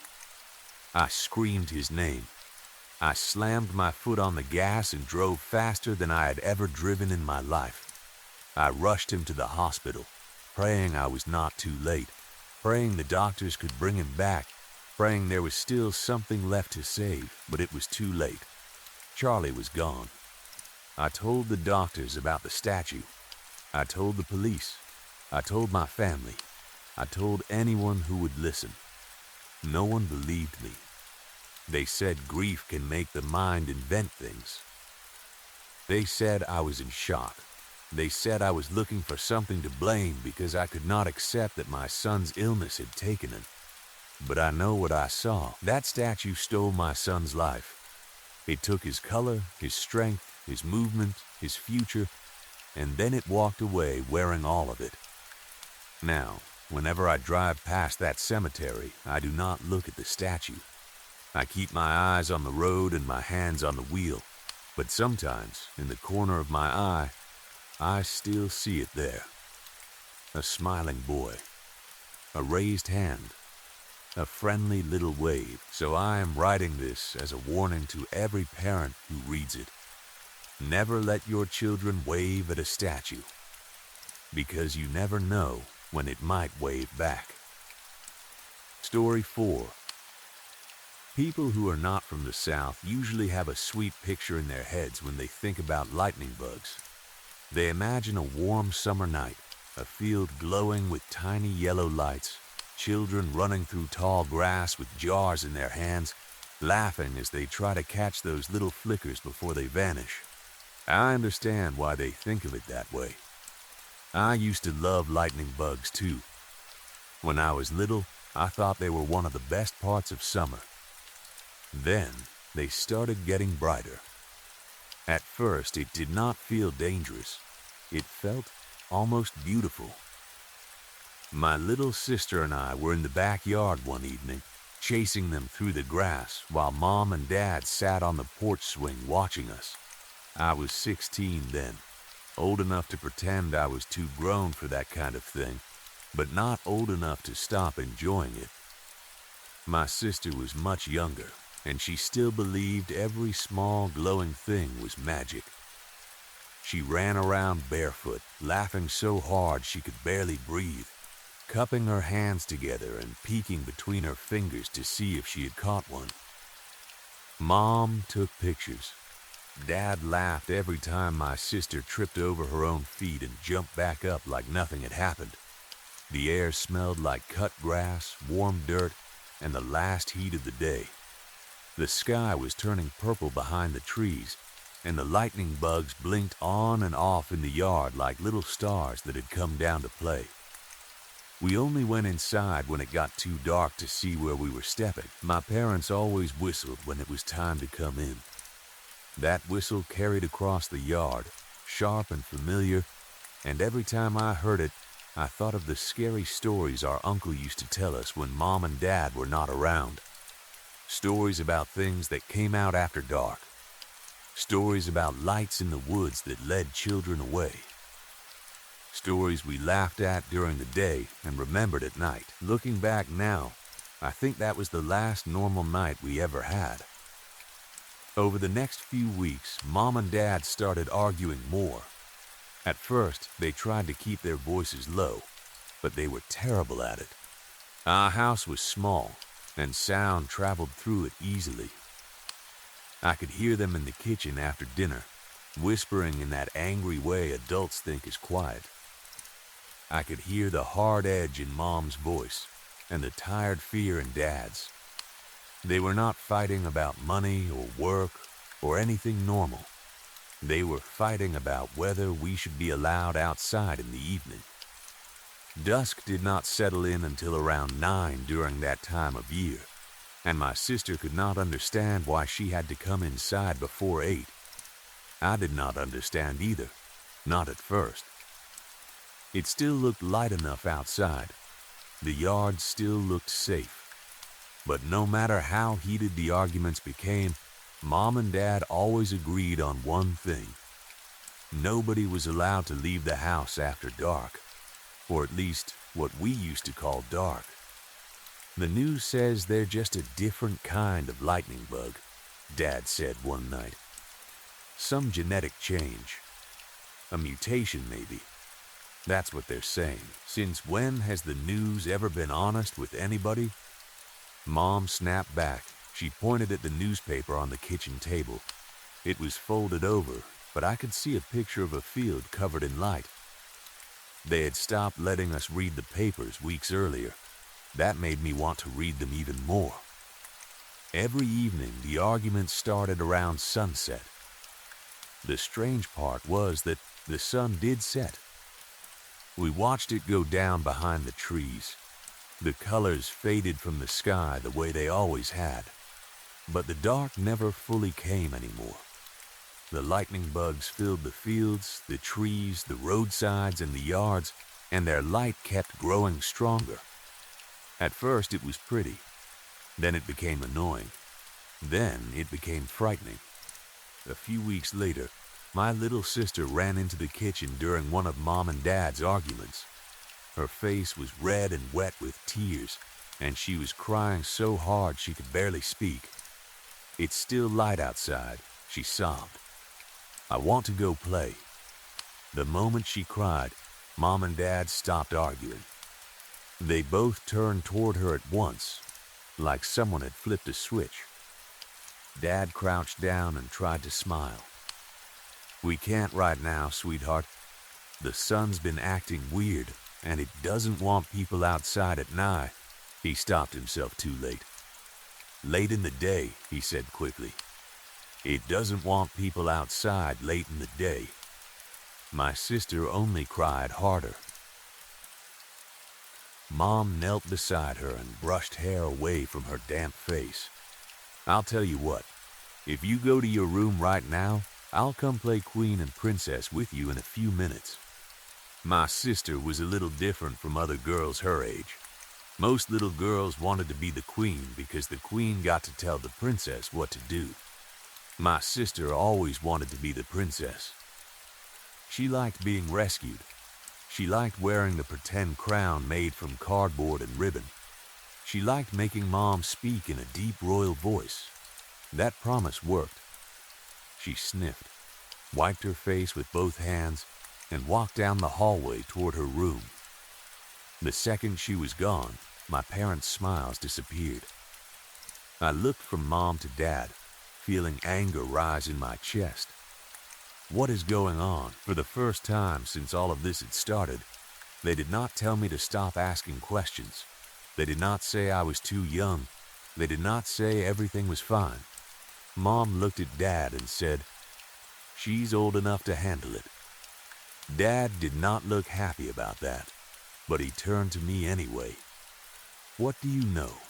I screamed his name. I slammed my foot on the gas and drove faster than I had ever driven in my life. I rushed him to the hospital, praying I was not too late, praying the doctors could bring him back, praying there was still something left to save, but it was too late. Charlie was gone. I told the doctors about the statue. I told the police. I told my family. I told anyone who would listen. No one believed me. They said grief can make the mind invent things. They said I was in shock. They said I was looking for something to blame because I could not accept that my son's illness had taken him. But I know what I saw. That statue stole my son's life. It took his color, his strength, his movement, his future, and then it walked away wearing all of it. Now, whenever I drive past that cemetery, I do not look at the statue. I keep my eyes on the road and my hands on the wheel, but sometimes, in the corner of my eye, I still see it there. A smiling boy, a raised hand, a friendly little wave. So I am writing this as a warning to every parent who reads it. Never let your children wave at a statue, because you never know when it might wave back. Story 4. People who are not from the South usually have a sweet picture in their heads when they think about lightning bugs. They imagine a warm summer night, a field glowing with tiny yellow lights, children running through tall grass with jars in their hands, laughing as they try to catch those little flickers before they vanish. I understand why they think of it that way. I used to love lightning bugs too. When I was little, I thought they were one of the best parts of summer. Then, they started getting brighter. At first, it did not feel dangerous. It felt almost beautiful. My little sister and I were in the backyard one evening, chasing them through the grass while Mom and Dad sat on the porch swing watching us. I was 16 then, old enough to pretend I was too grown for that kind of thing, but not old enough to stop enjoying it. My sister was much younger, and she still believed every small glowing thing was magic. She ran around barefoot, laughing so hard she could barely breathe, cupping her hands together and peeking between her fingers to see if she had caught one. Mom took pictures. Dad laughed every time my sister tripped over her own feet and jumped back up like nothing had happened. The air smelled like cut grass, warm dirt, and the last heat of the day. The sky was turning purple behind the trees, and the lightning bugs blinked on and off in the yard like little stars that had come down to play. We only went inside when it got too dark to see where we were stepping. My parents always whistled when it was time to come in. That whistle carried across the yard, sharp and familiar, and every time I heard it, I thought of the scary stories our uncle used to tell us when Mom and Dad were not around. Stories about things that came out after dark. Stories about lights in the woods that led children away. Stories we laughed at during the day and remembered at night. Looking back now, I think that was the last normal night we ever had. Over the next few weeks, Mom and Dad started arguing more. At first, they tried to keep their voices low, but they were terrible at it. Our house was small, and sound traveled through it easily. I could hear them in the kitchen after dinner, whispering in that angry way adults think is quiet. I could hear the hard edge in Mom's voice and the tired fear in Dad's. They were not fighting about money or work or anything normal. They were fighting about whether we should be allowed outside in the evening. Dusk did not settle in until around 9 during that time of year, and my sister could not understand why she had to come inside before 8. I did not understand either, not at first. It still looked light enough outside. The yard still looked safe. But no matter how heated the arguments became, Mom and Dad always agreed on one thing. Nobody was allowed to leave the house after dark, or at least what we used to call dark. The news says they're just a different kind of lightning bug, Dad said one night. Some genetic change. A mutation, maybe. That's what they're saying. Since when has the news ever been honest with anybody? Mom snapped back. She pointed at the newspaper on the kitchen table. It was folded over, but I could see a picture of a field covered in light. They had stopped letting us read the papers weeks earlier. That made me want to read them even more. Every evening, the arguments started around sunset. The strange part was that The sun did set. We watched it go down behind the trees. The colors faded from the sky the way they always had, but the dark never fully came anymore. The lightning bugs filled the fields, the trees, the roadsides, and the yards, and their light kept growing stronger. At first it was pretty, then it became annoying, then it became frightening. A few weeks later, my little sister ran into the kitchen during one of Mom and Dad's arguments. Her face was red and wet with tears, and she was crying so hard she could barely speak. "It's still light outside," she sobbed. "I want to go play." The moment she cried, Mom and Dad stopped arguing. They both turned toward her at once, like someone had flipped a switch. Dad crouched down and tried to smile. "We can't right now, sweetheart. The sun's been acting weird, and it doesn't want people outside at night." He stopped himself too late. "Late in the day," he said quickly. "It doesn't want people outside late in the day." My sister only cried harder. Mom knelt beside her and brushed hair away from her damp face. "I'll tell you what, if you go to your room right now, I'll come play Queen and Princess with you in a few minutes." My sister was a little different from other girls her age. Most little girls wanted to be the queen because the queen got to tell the princess what to do. My sister always wanted to be the princess. She liked being rescued. She liked wearing the pretend crown made from cardboard and ribbon. She liked making Mom speak in a deep royal voice. That promise worked. She sniffed, wiped her face with both hands, and walked down the hallway toward her room. The second she was gone, my parents' smiles disappeared. I looked from Mom to Dad, feeling anger rise in my chest. What is going on? For the first time since all of this had started, they did not tell me to stop asking questions. They did not say I was too young. They did not say everything was fine. Mom looked at Dad and said, "She's old enough to handle it." Dad did not look happy about that, but he turned to me anyway. "What do you know?"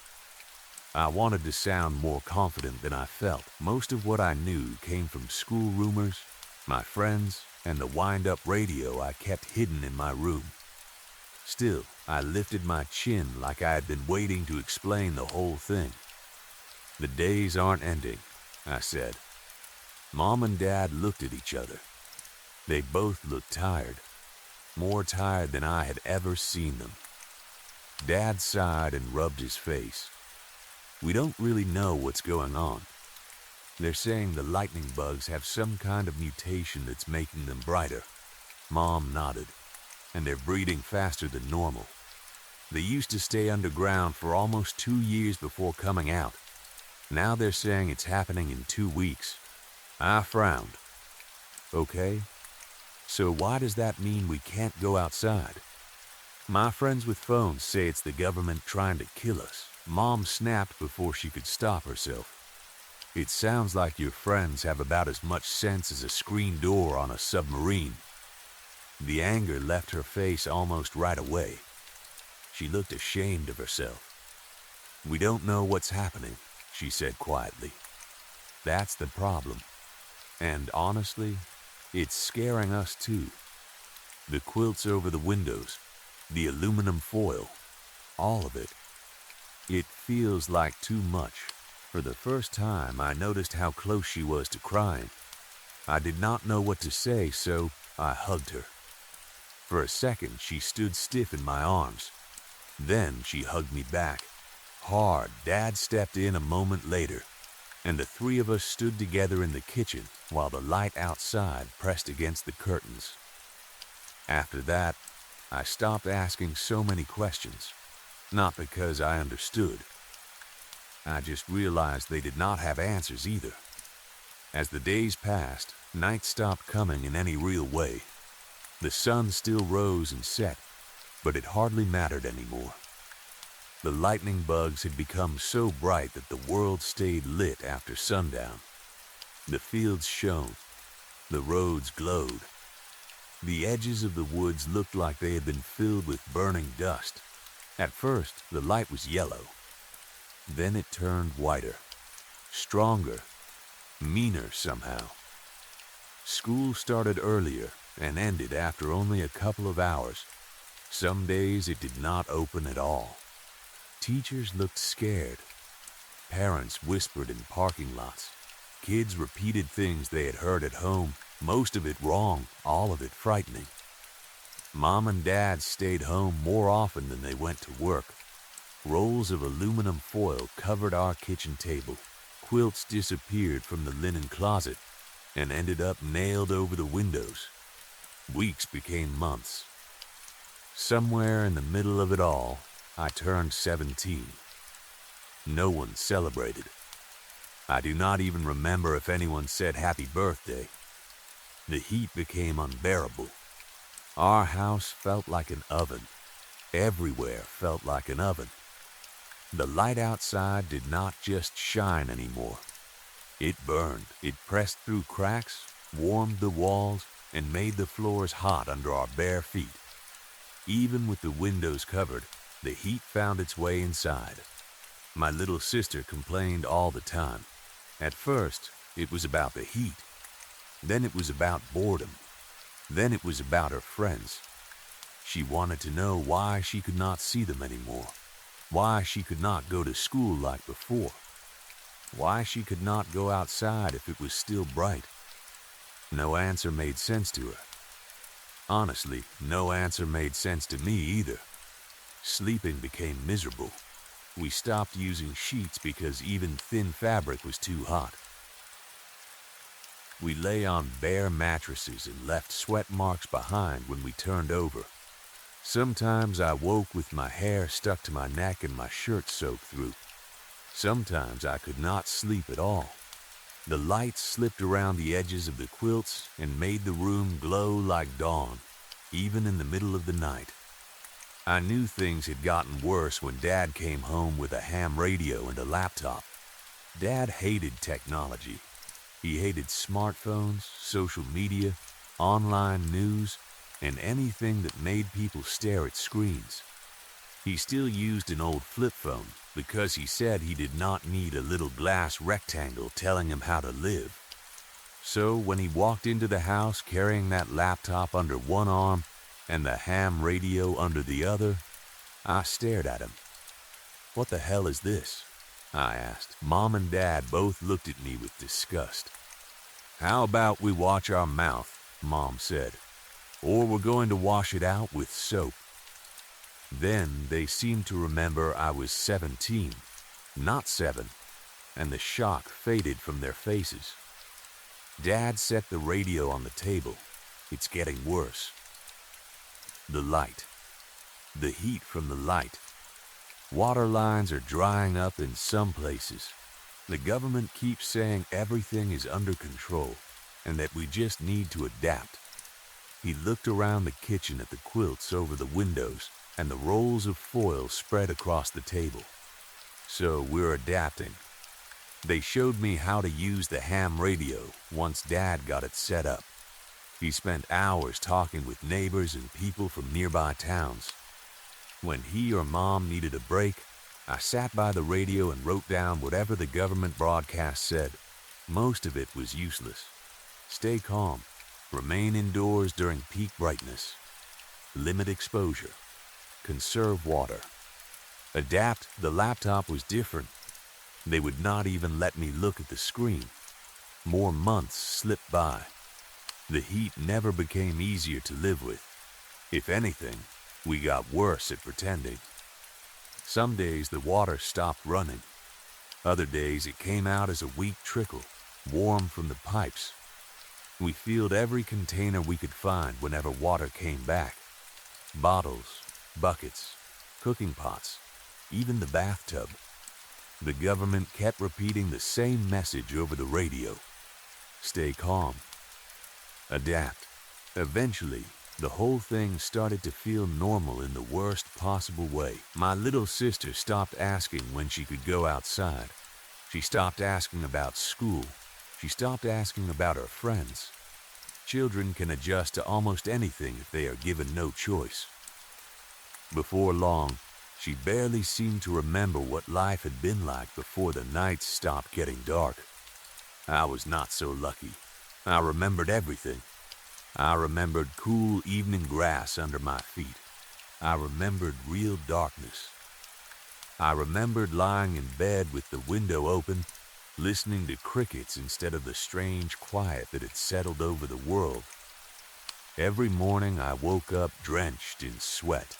I wanted to sound more confident than I felt. Most of what I knew came from school rumors, my friends, and the wind-up radio I kept hidden in my room. Still, I lifted my chin like I had been waiting to explain the whole thing. "The days aren't ending," I said. Mom and Dad looked at each other. They both looked tired, more tired than I had ever seen them. Dad sighed and rubbed his face. "We don't really know what's going on. They're saying the lightning bugs have some kind of mutation that's making them brighter." Mom nodded. "And they're breeding faster than normal. They used to stay underground for almost 2 years before coming out. Now they're saying it's happening in 2 weeks. I frowned. "Okay, so why does that mean we can't go outside?" "My friends with phones say it's the government trying to kill us." Mom snapped before she could stop herself. "It sounds like your friends have about as much sense as a screen door on a submarine." The anger left her face almost right away. She looked ashamed of herself. "We don't know what's happening," she said quietly. "That's the problem. And honestly, it's scaring us too. The quilts over the windows, the aluminum foil, all of it. It feels like too much." For the first time, I noticed how close she was to crying. I did not know what to say, so I hugged her. For a second, she stood stiff in my arms. Then she hugged me back, hard. Dad stepped in a moment later, and the three of us stood together in the kitchen while the light outside pressed against the curtains. After that, I stopped asking so many questions, not because I understood. I just realized they did not have answers either. As the days passed, night stopped coming in any real way. The sun still rose and set, but it hardly mattered anymore. The lightning bugs had become so bright that the world stayed lit after sundown. The fields shone. The roads glowed. The edges of the woods looked like they had been filled with burning dust. At first, the light was yellow. Then it turned whiter, stronger, meaner somehow. School started earlier and ended after only a couple of hours. Some days it did not open at all. Teachers looked scared. Parents whispered in parking lots. Kids repeated things they had heard at home, most of it wrong, all of it frightening. Mom and Dad stayed home more often than they went to work. Rolls of aluminum foil covered our kitchen table. Quilts disappeared from the linen closet and ended up nailed over the windows. Weeks became months. Somewhere in the middle of it all, I turned 17. No one celebrated. I do not even remember if anyone said happy birthday. The heat became unbearable. Our house felt like an oven. Everywhere felt like an oven. The light outside did not just shine anymore. It burned. It pressed through cracks, warmed the walls, and made the floors hot under our bare feet. Even with the windows covered, the heat found its way inside. My little sister complained all the time. At first, it was about the heat. Then it was about boredom. Then it was about her friends. She wanted to know why she could not see them anymore. Why she could not go to school like before. Why she could not go outside if it was still bright. No answer made sense to her. Honestly, no answer made sense to me either. Sleeping became miserable. We stopped using sheets because even thin fabric was too hot. We lay on bare mattresses and left sweat marks behind when we turned over. Sometimes I woke with my hair stuck to my neck and my shirt soaked through. Sometimes I could not sleep at all. The lights slipped around the edges of the quilts and made the room glow like dawn, even in the middle of the night. I knew things had gotten worse when Dad came home with a ham radio and a laptop. Dad hated technology. He hated smartphones, social media, online news, and anything that made people stare at screens. He still used an old flip phone because he said he did not need a little glass rectangle telling him how to live. So when he walked into the house carrying that laptop under one arm and the ham radio under the other, I stared at him. "What the hell is this?" I asked. Mom and Dad both looked at me with disgust. "How about we watch our mouth?" Mom said. "Or we're going to wash it out with soap." Then they seemed to remember I was 17, not 7, and the shock faded from their faces. Dad set the radio on the table. It's getting worse. The light. The heat from the light. Water lines are drying up in some places. The government keeps saying everything is under control and that we just need to adapt. He looked around the kitchen at the quilts over the windows and the rolls of foil spread across the table. So we're adapting. They showed me how to use the ham radio once Dad got it set up. He spent hours talking with neighbors and people from nearby towns. When he or Mom needed a break, I sat by the radio and wrote down whatever the government broadcast said. Most of it was useless. Stay calm. Remain indoors during peak brightness. Limit exposure. Conserve water. Adapt. The laptop was different. They would not even let me look at the screen. More months slipped by. The heat never became easier to live with. If anything, we got worse at pretending. Some days the water stopped running. Other days it came out as a weak trickle, warm from the pipes. We filled every container we could find whenever water came back. Bottles, buckets, cooking pots, even the bathtub. The government kept repeating the same message over the radio. Stay calm. Adapt. Eventually, the whole thing started to feel normal in the worst possible way. My little sister stopped asking when she could go outside. She stopped asking about school. She stopped asking about her friends. Children can adjust to almost anything if they are given no choice. Before long, she barely seemed to remember what life had been like before the nights stopped getting dark. I was not so lucky. I remembered everything. I remembered cool evening grass under my feet. I remembered real darkness. I remembered lying in bed with the window open, listening to crickets instead of the strange quiet that had settled over the world. Every morning I woke up drenched in sweat.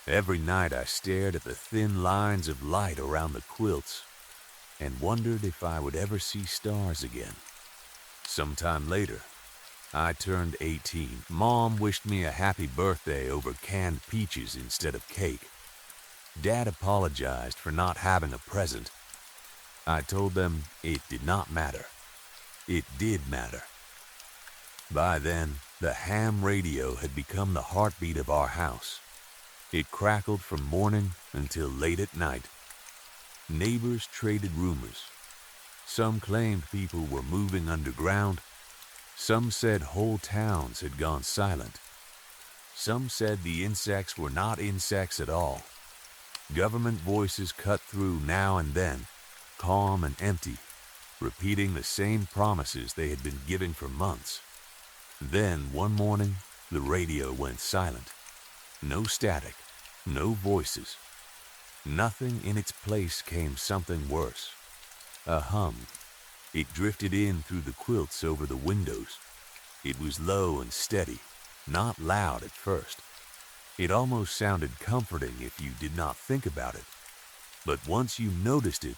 Every night I stared at the thin lines of light around the quilts and wondered if I would ever see stars again. Sometime later, I turned 18. Mom wished me a happy birthday over canned peaches instead of cake. Dad apologized for not having a present. I told them it did not matter. It did matter. By then, the ham radio had become the heartbeat of our house. It crackled from morning until late at night. Neighbors traded rumors. Some claimed people were moving underground. Some said whole towns had gone silent. Some said the insects were not insects at all. Government voices cut through now and then, calm and empty, repeating the same promises they had been giving for months. Then, one morning, the radio went silent. No static, no voices. Nothing in its place came something worse. A hum. It drifted in through the quilts over the windows. It was low and steady, not loud at first. It almost sounded comforting if you did not think about it. But once you noticed it,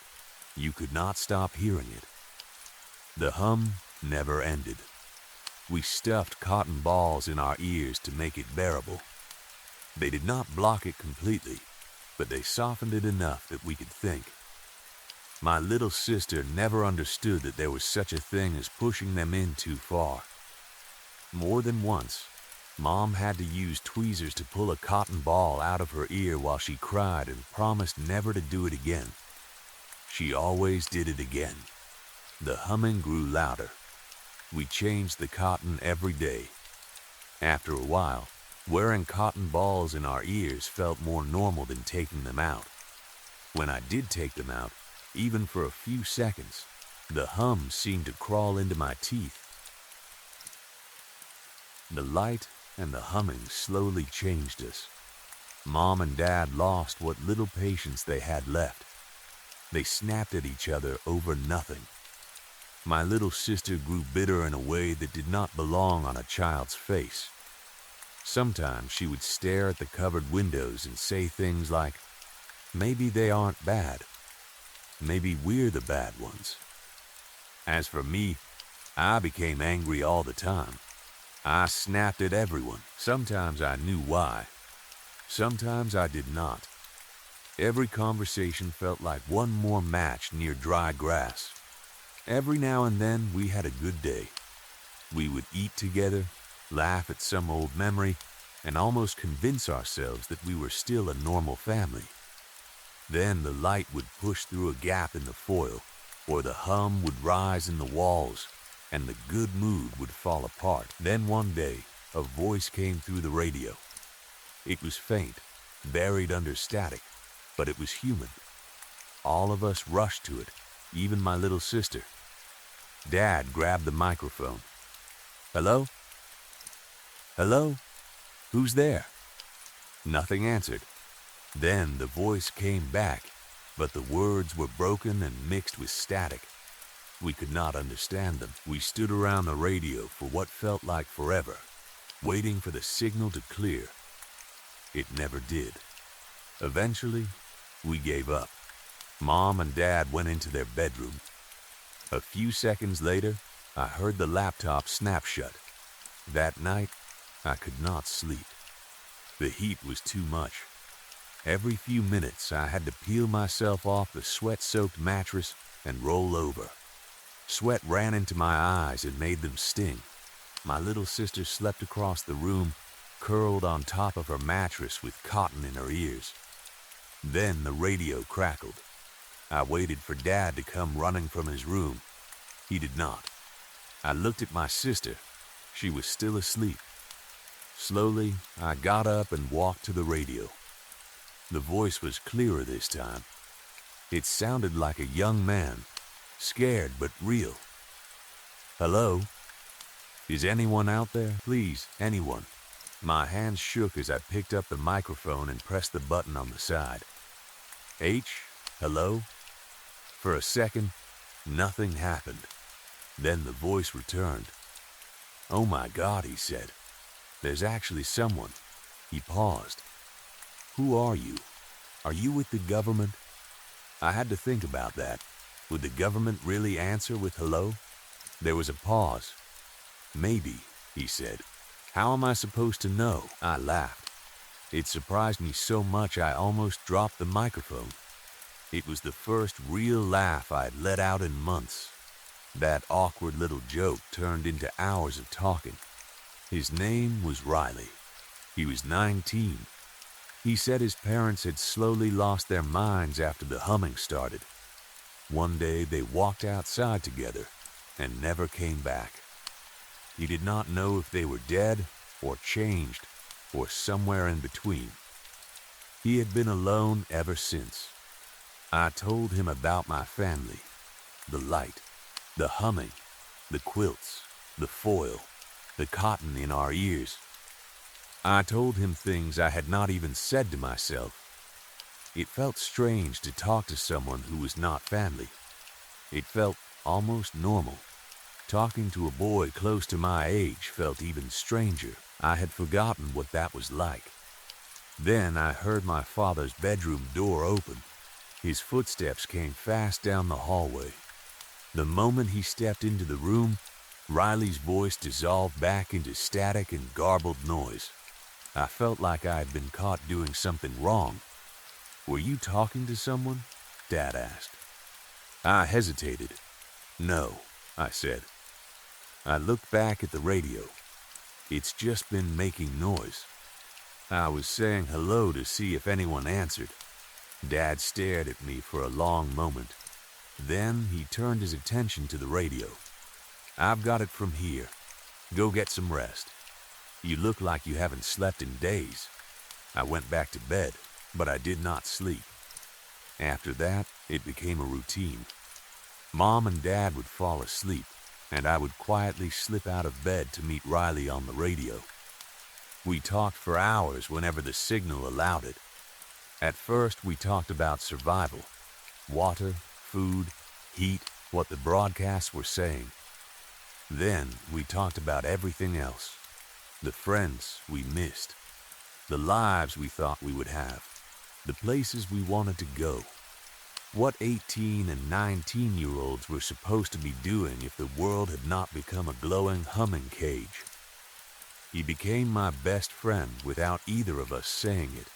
you could not stop hearing it. The hum never ended. We stuffed cotton balls in our ears to make it bearable. They did not block it completely, but they softened it enough that we could think. My little sister never understood that there was such a thing as pushing them in too far. More than once, Mom had to use tweezers to pull a cotton ball out of her ear while she cried and promised never to do it again. She always did it again. The humming grew louder. We changed the cotton every day. After a while, wearing cotton balls in our ears felt more normal than taking them out. When I did take them out, even for a few seconds, the hum seemed to crawl into my teeth. The light and the humming slowly changed us. Mom and Dad lost what little patience they had left. They snapped at each other over nothing. My little sister grew bitter in a way that did not belong on a child's face. Sometimes she would stare at the covered windows and say things like, "Maybe they aren't bad. Maybe we're the bad ones." As for me, I became angry all the time. I snapped at everyone. Sometimes I knew why. Sometimes I did not. Every conversation felt like one more match near dry grass. Every now and then we had a good day. We would eat together, laugh at some old memory, and almost convince ourselves that we were still a normal family. Then the light would push through a gap in the foil, or the hum would rise in the walls, and the good mood would fall apart. Then one day, a voice came through the radio. It was faint, buried under static, but it was human. All of us rushed to it, even my little sister. Dad grabbed the microphone. "Hello? Hello? Who's there?" Nothing answered. Then the voice came back, but the words were broken and mixed with static. We could not understand them. We stood around the radio for what felt like forever, waiting for the signal to clear. It never did. Eventually, we gave up. Mom and Dad went into their bedroom. A few seconds later, I heard the laptop snap shut. That night, I could not sleep. The heat was too much. Every few minutes, I had to peel myself off the sweat-soaked mattress and roll over. Sweat ran into my eyes and made them sting. My little sister slept across the room, curled on top of her mattress with cotton in her ears. Then the radio crackled. I waited for Dad to come running from his room. He did not. I looked at my sister, She was still asleep. Slowly, I got up and walked to the radio. The voice was clearer this time. It sounded like a young man, scared but real. "Hello? Is anyone out there? Please, anyone." My hands shook as I picked up the microphone and pressed the button on the side. Hello? For a second, nothing happened. Then the voice returned. "Oh my God," he said. "There's actually someone." He paused. "Who are you? Are you with the government?" I had to think about that. Would the government really answer with hello? There was a pause. "Maybe," he said. "How am I supposed to know?" I laughed. It surprised me so much I almost dropped the microphone. It was the first real laugh I had let out in months. That awkward little joke turned into hours of talking. His name was Riley. He was 19. He said his parents had slowly lost their minds after the humming started. One day they walked outside together and never came back. He did not know if they were dead or changed or somewhere in between. He had been alone ever since. I told him about my family, the light, the humming, the quilts, the foil, the cotton in our ears. I told him things I had not even said to myself. It felt strange to talk to someone who was not family. It felt almost normal. Talking to a boy close to my age felt even stranger. I had forgotten what that was like. Then I heard my father's bedroom door open. His footsteps came fast down the hallway. The moment he stepped into the room, Riley's voice dissolved back into static and garbled noise. I felt like I had been caught doing something wrong. "Were you talking to someone?" Dad asked. I hesitated. "No," I said. I looked back at the radio. It's just been making noise. I was saying hello to see if anyone answered. Dad stared at me for a long moment. Then he turned his attention to the radio. "I've got it from here. Go get some rest. You look like you haven't slept in days." I went back to bed, but I did not sleep. After that, it became a routine. Mom and Dad would fall asleep, and I would quietly slip out of bed to meet Riley on the radio. We talked for hours whenever the signal allowed it. At first, we talked about survival, water, food, heat, what the broadcasts were saying. Then we talked about everything else. The friends we missed, the lives we thought we would have, the places we wanted to go, what 18 and 19-year-olds were supposed to be doing if the world had not become a glowing humming cage. He became my best friend without either of us saying it.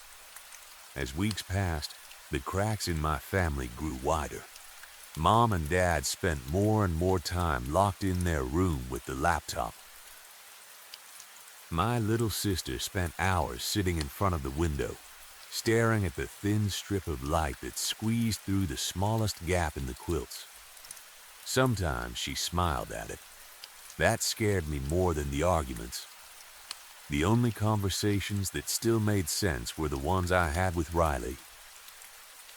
As weeks passed, the cracks in my family grew wider. Mom and Dad spent more and more time locked in their room with the laptop. My little sister spent hours sitting in front of the window, staring at the thin strip of light that squeezed through the smallest gap in the quilts. Sometimes she smiled at it. That scared me more than the arguments. The only conversations that still made sense were the ones I had with Riley.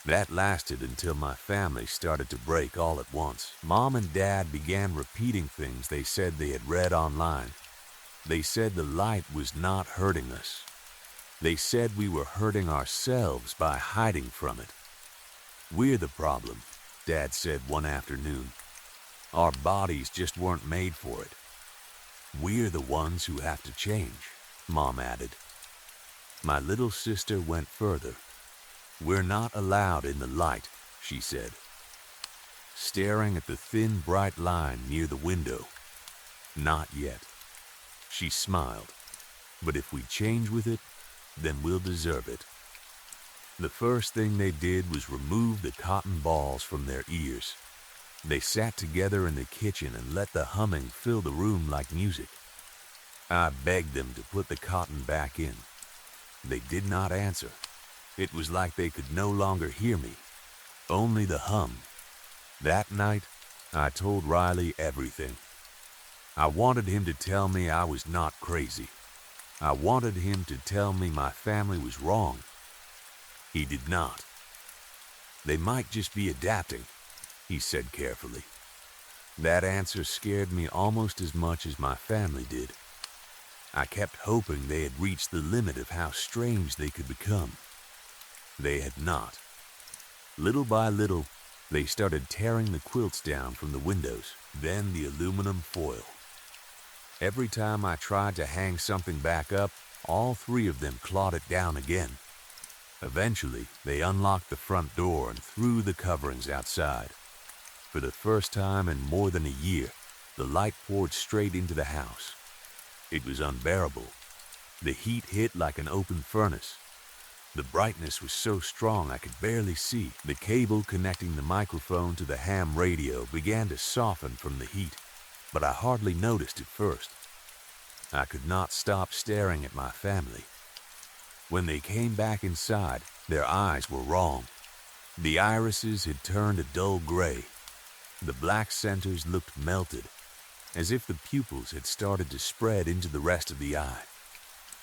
That lasted until my family started to break all at once. Mom and Dad began repeating things they said they had read online. They said the light was not hurting us. They said we were hurting ourselves by hiding from it. "We're the problem," Dad said one afternoon. "Our bodies just weren't made for it. We're the ones who have to change," Mom added. My little sister went further. "We're not allowed in the light," she said, staring at the thin, bright line near the window. "Not yet." She smiled. "But if we change with it, then we'll deserve it." The first thing they did was remove the cotton balls from their ears. They sat together in the kitchen and let the humming fill the room like music. I begged them to put the cotton back in. They did not answer. It was like they could no longer hear me, only the hum. That night, I told Riley everything. I wanted him to tell me I was not crazy. I wanted him to tell me my family was wrong. He did not. They might just be adapting, he said carefully. That answer scared me almost as much as my family did. I kept hoping they had reached the limit of how strange they could become. They had not. Little by little, they started tearing the quilts down from the windows, then the aluminum foil. Every time I tried to hang something back up, all three of them clawed it down again. Eventually, they unlocked the front door and threw the coverings outside. For the first time in more than a year, the light poured straight into the house. It was unbearable. The heat hit like an open furnace. The brightness was so strong I could barely see. The cable connecting the microphone to the ham radio began to soften from the heat, but I hardly noticed at first. I could not stop staring at my family. When they came back inside, their eyes were wrong. The irises had turned a dull gray. The black centers looked melted, as if the pupils had started to spread into the rest of the eye.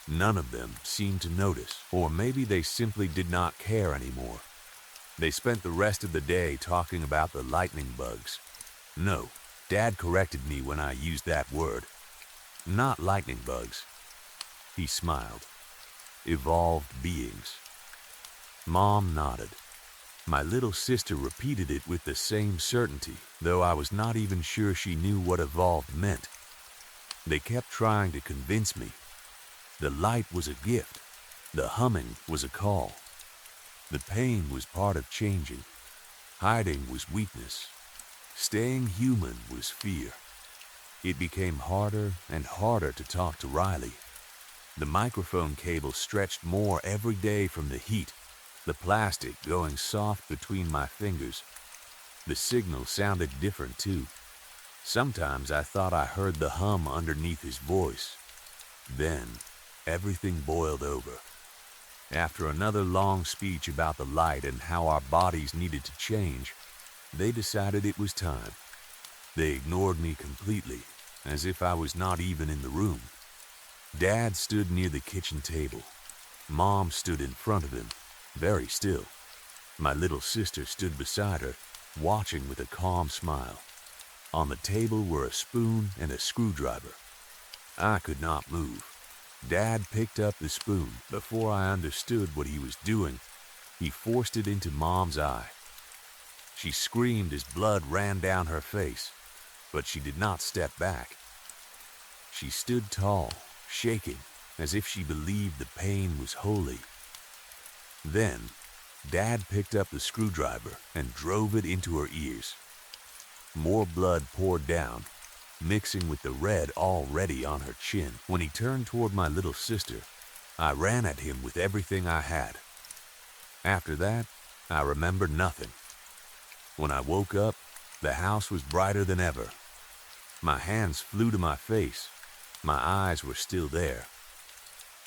None of them seemed to notice, or maybe they simply did not care anymore. They spent the rest of the day talking about the lightning bugs. No, Dad corrected me when I used that word. Not lightning bugs. He smiled. Evolved beings. Mom nodded. My little sister repeated it with the same certainty, though I was not even sure she knew what evolved meant. They kept trying to convince me. The light was a gift. The humming was a call. The pain was part of changing. Hiding was weakness. Staying human was fear. It became harder and harder to talk to Riley. The microphone cable stretched more every day from the heat, the plastic going soft between my fingers. The signal sounded different too. Sometimes I thought I heard the hum underneath his voice. Then, everything boiled over. After another long speech about the light and how our bodies needed to change, they decided it was time. They ignored me completely, as if I was not even in the room. Dad stood near the kitchen table. Mom stood in front of him, very still. My little sister stood beside her, watching with a calm smile. On the table were a spoon and a screwdriver. I could not move. Dad picked up the spoon. Before I understood what he was doing, he forced it into Mom's eye. She screamed as blood ran down her face, but she did not step back. She stood tall, shaking, as if she believed the pain was holy. Then, Dad picked up the screwdriver and drove it into her ears. More blood poured down, mixing with the red already on her chin. When he turned toward my little sister, I ran at him with everything I had. After that, I remembered nothing. When I woke up, the house was brighter than ever. My hands flew to my face. My eyes were still there.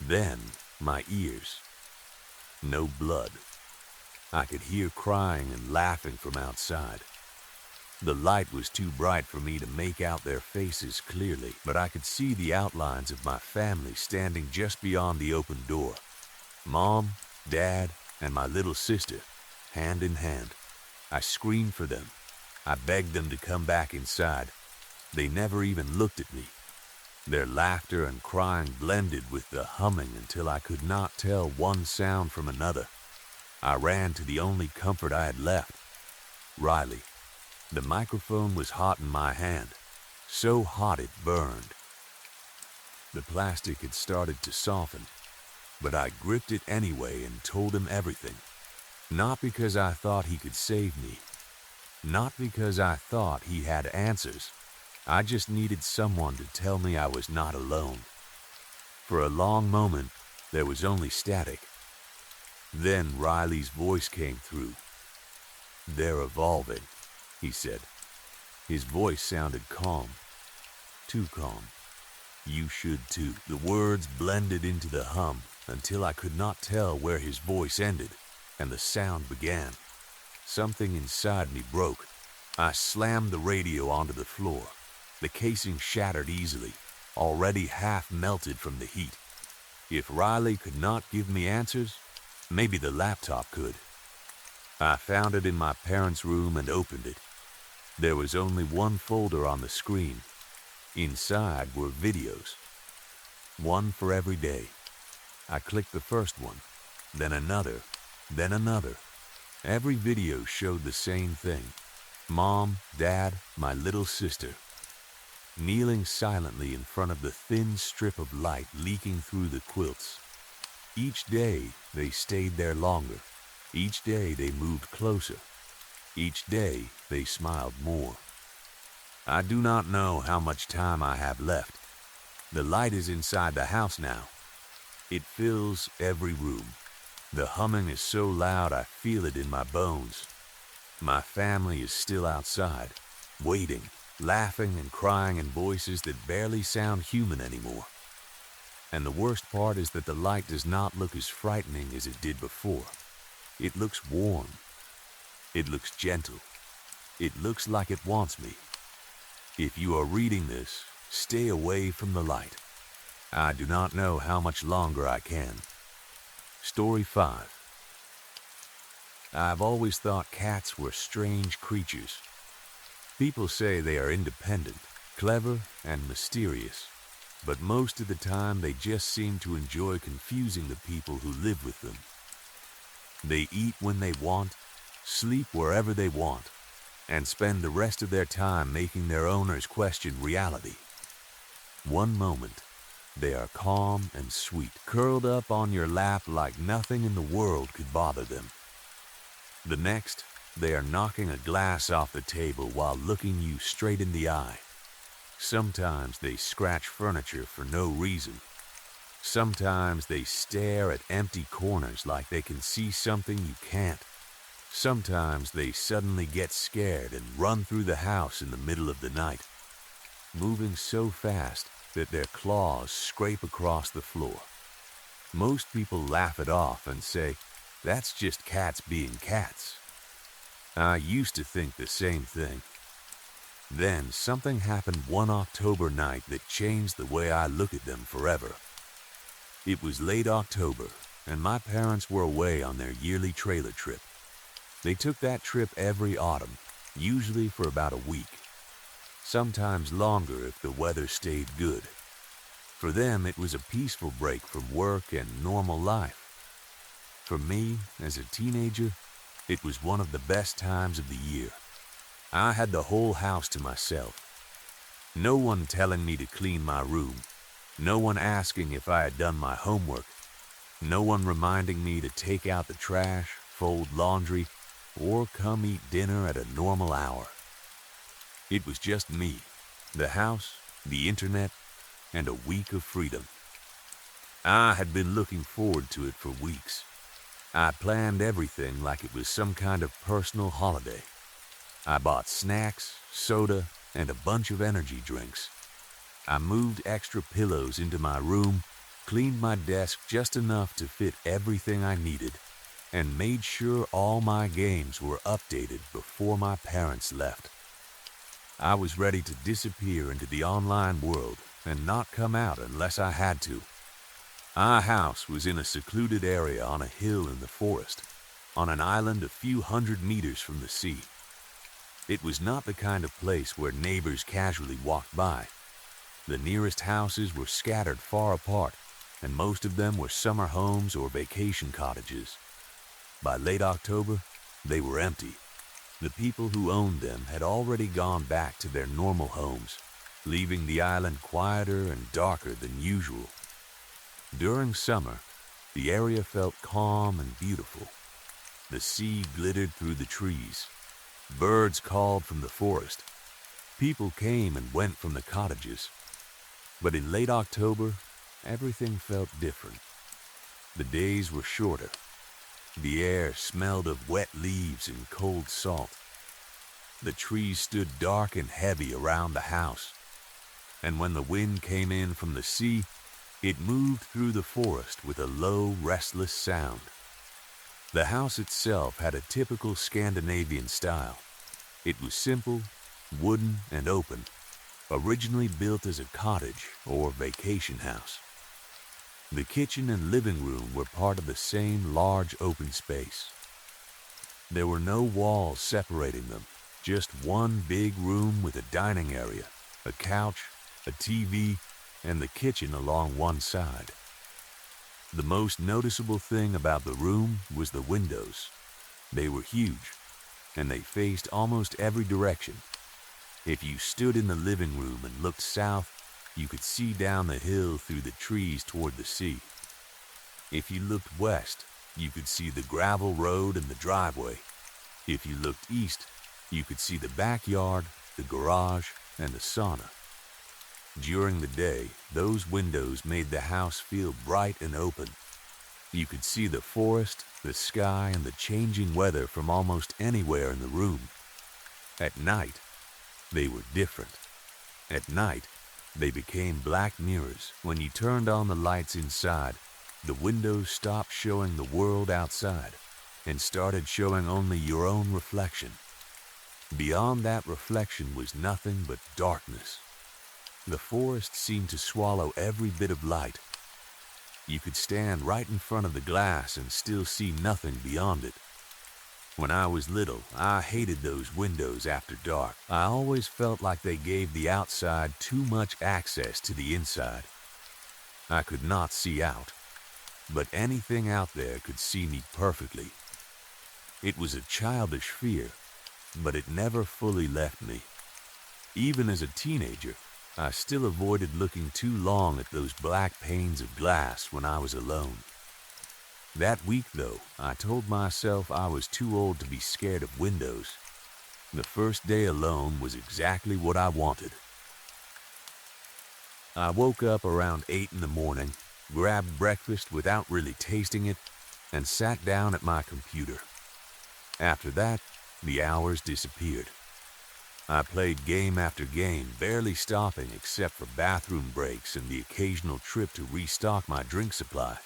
Then, my ears. No blood. I could hear crying and laughing from outside. The light was too bright for me to make out their faces clearly, but I could see the outlines of my family standing just beyond the open door. Mom, Dad, and my little sister, hand in hand. I screamed for them. I begged them to come back inside. They never even looked at me. Their laughter and crying blended with the humming until I could not tell one sound from another. I ran to the only comfort I had left, Riley. The microphone was hot in my hand, so hot it burned. The plastic had started to soften, but I gripped it anyway and told him everything. Not because I thought he could save me. Not because I thought he had answers. I just needed someone to tell me I was not alone. For a long moment, there was only static. Then Riley's voice came through. "They're evolving," he said. His voice sounded calm. Too calm. "You should too." The words blended into the hum until I could not tell where his voice ended, and the sound began. Something inside me broke. I slammed the radio onto the floor. The casing shattered easily, already half melted from the heat. If Riley could not give me answers, maybe the laptop could. I found it in my parents' room and opened it. There was only one folder on the screen. Inside were videos. One for every day. I clicked the first one, then another, then another. Every video showed the same thing. Mom, Dad, my little sister, kneeling silently in front of the thin strip of light leaking through the quilts. Each day they stayed there longer. Each day they moved closer. Each day they smiled more. I do not know how much time I have left. The light is inside the house now. It fills every room. The humming is so loud I feel it in my bones. My family is still outside, waiting, laughing and crying in voices that barely sound human anymore. And the worst part is that the light does not look as frightening as it did before. It looks warm. It looks gentle. It looks like it wants me. If you are reading this, stay away from the light. I do not know how much longer I can. Story 5. I've always thought cats were strange creatures. People say they are independent, clever, and mysterious, but most of the time they just seem to enjoy confusing the people who live with them. They eat when they want, sleep wherever they want, and spend the rest of their time making their owners question reality. One moment, they are calm and sweet, curled up on your lap like nothing in the world could bother them. The next, they are knocking a glass off the table while looking you straight in the eye. Sometimes they scratch furniture for no reason. Sometimes they stare at empty corners like they can see something you can't. Sometimes they suddenly get scared and run through the house in the middle of the night, moving so fast that their claws scrape across the floor. Most people laugh it off and say, "That's just cats being cats." I used to think the same thing. Then something happened one October night that changed the way I look at them forever. It was late October, and my parents were away on their yearly trailer trip. They took that trip every autumn, usually for about a week. Sometimes longer if the weather stayed good. For them, it was a peaceful break from work and normal life. For me, as a teenager, it was one of the best times of the year. I had the whole house to myself. No one telling me to clean my room. No one asking if I had done my homework. No one reminding me to take out the trash, fold laundry, or come eat dinner at a normal hour. It was just me, the house, the internet, and a week of freedom. I had been looking forward to it for weeks. I planned everything like it was some kind of personal holiday. I bought snacks, soda, and a bunch of energy drinks. I moved extra pillows into my room, cleaned my desk just enough to fit everything I needed, and made sure all my games were updated before my parents left. I was ready to disappear into the online world and not come out unless I had to. Our house was in a secluded area on a hill in the forest, on an island a few hundred meters from the sea. It was not the kind of place where neighbors casually walked by. The nearest houses were scattered far apart, and most of them were summer homes or vacation cottages. By late October, they were empty. The people who owned them had already gone back to their normal homes, leaving the island quieter and darker than usual. During summer, the area felt calm and beautiful. The sea glittered through the trees. Birds called from the forest. People came and went from the cottages. But in late October, everything felt different. The days were shorter. The air smelled of wet leaves and cold salt. The trees stood dark and heavy around the house. And when the wind came in from the sea, it moved through the forest with a low, restless sound. The house itself had a typical Scandinavian style. It was simple, wooden, and open. originally built as a cottage or vacation house. The kitchen and living room were part of the same large open space. There were no walls separating them, just one big room with a dining area, a couch, a TV, and the kitchen along one side. The most noticeable thing about the room was the windows. They were huge, and they faced almost every direction. If you stood in the living room and looked south, you could see down the hill through the trees toward the sea. If you looked west, you could see the gravel road and the driveway. If you looked east, you could see the backyard, the garage, and the sauna. During the day, those windows made the house feel bright and open. You could see the forest, the sky, and the changing weather from almost anywhere in the room. At night, they were different. At night, they became black mirrors. When you turned on the lights inside, the windows stopped showing the world outside and started showing only your own reflection. Beyond that reflection was nothing but darkness. The forest seemed to swallow every bit of light. You could stand right in front of the glass and still see nothing beyond it. When I was little, I hated those windows after dark. I always felt like they gave the outside too much access to the inside. I could not see out, but anything out there could see me perfectly. It was a childish fear, but it never fully left me. Even as a teenager, I still avoided looking too long at those black panes of glass when I was alone. That week, though, I told myself I was too old to be scared of windows. The first day alone was exactly what I wanted. I woke up around 8 in the morning, grabbed breakfast without really tasting it, and sat down at my computer. After that, the hours disappeared. I played game after game, barely stopping except for bathroom breaks and the occasional trip to restock my drink supply.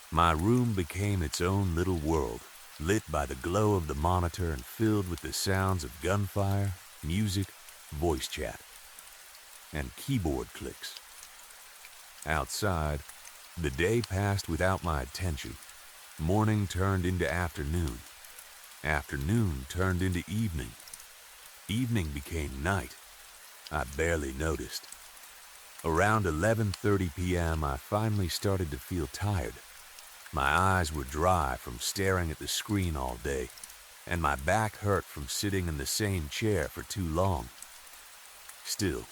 My room became its own little world, lit by the glow of the monitor and filled with the sounds of gunfire, music, voice chat, and keyboard clicks. Outside, the day passed without my attention. Morning turned into afternoon. Afternoon turned into evening. Evening became night. I barely noticed. Around 11:30 p.m., I finally started to feel tired. My eyes were dry from staring at the screen all day, and my back hurt from sitting in the same chair for too long. Still,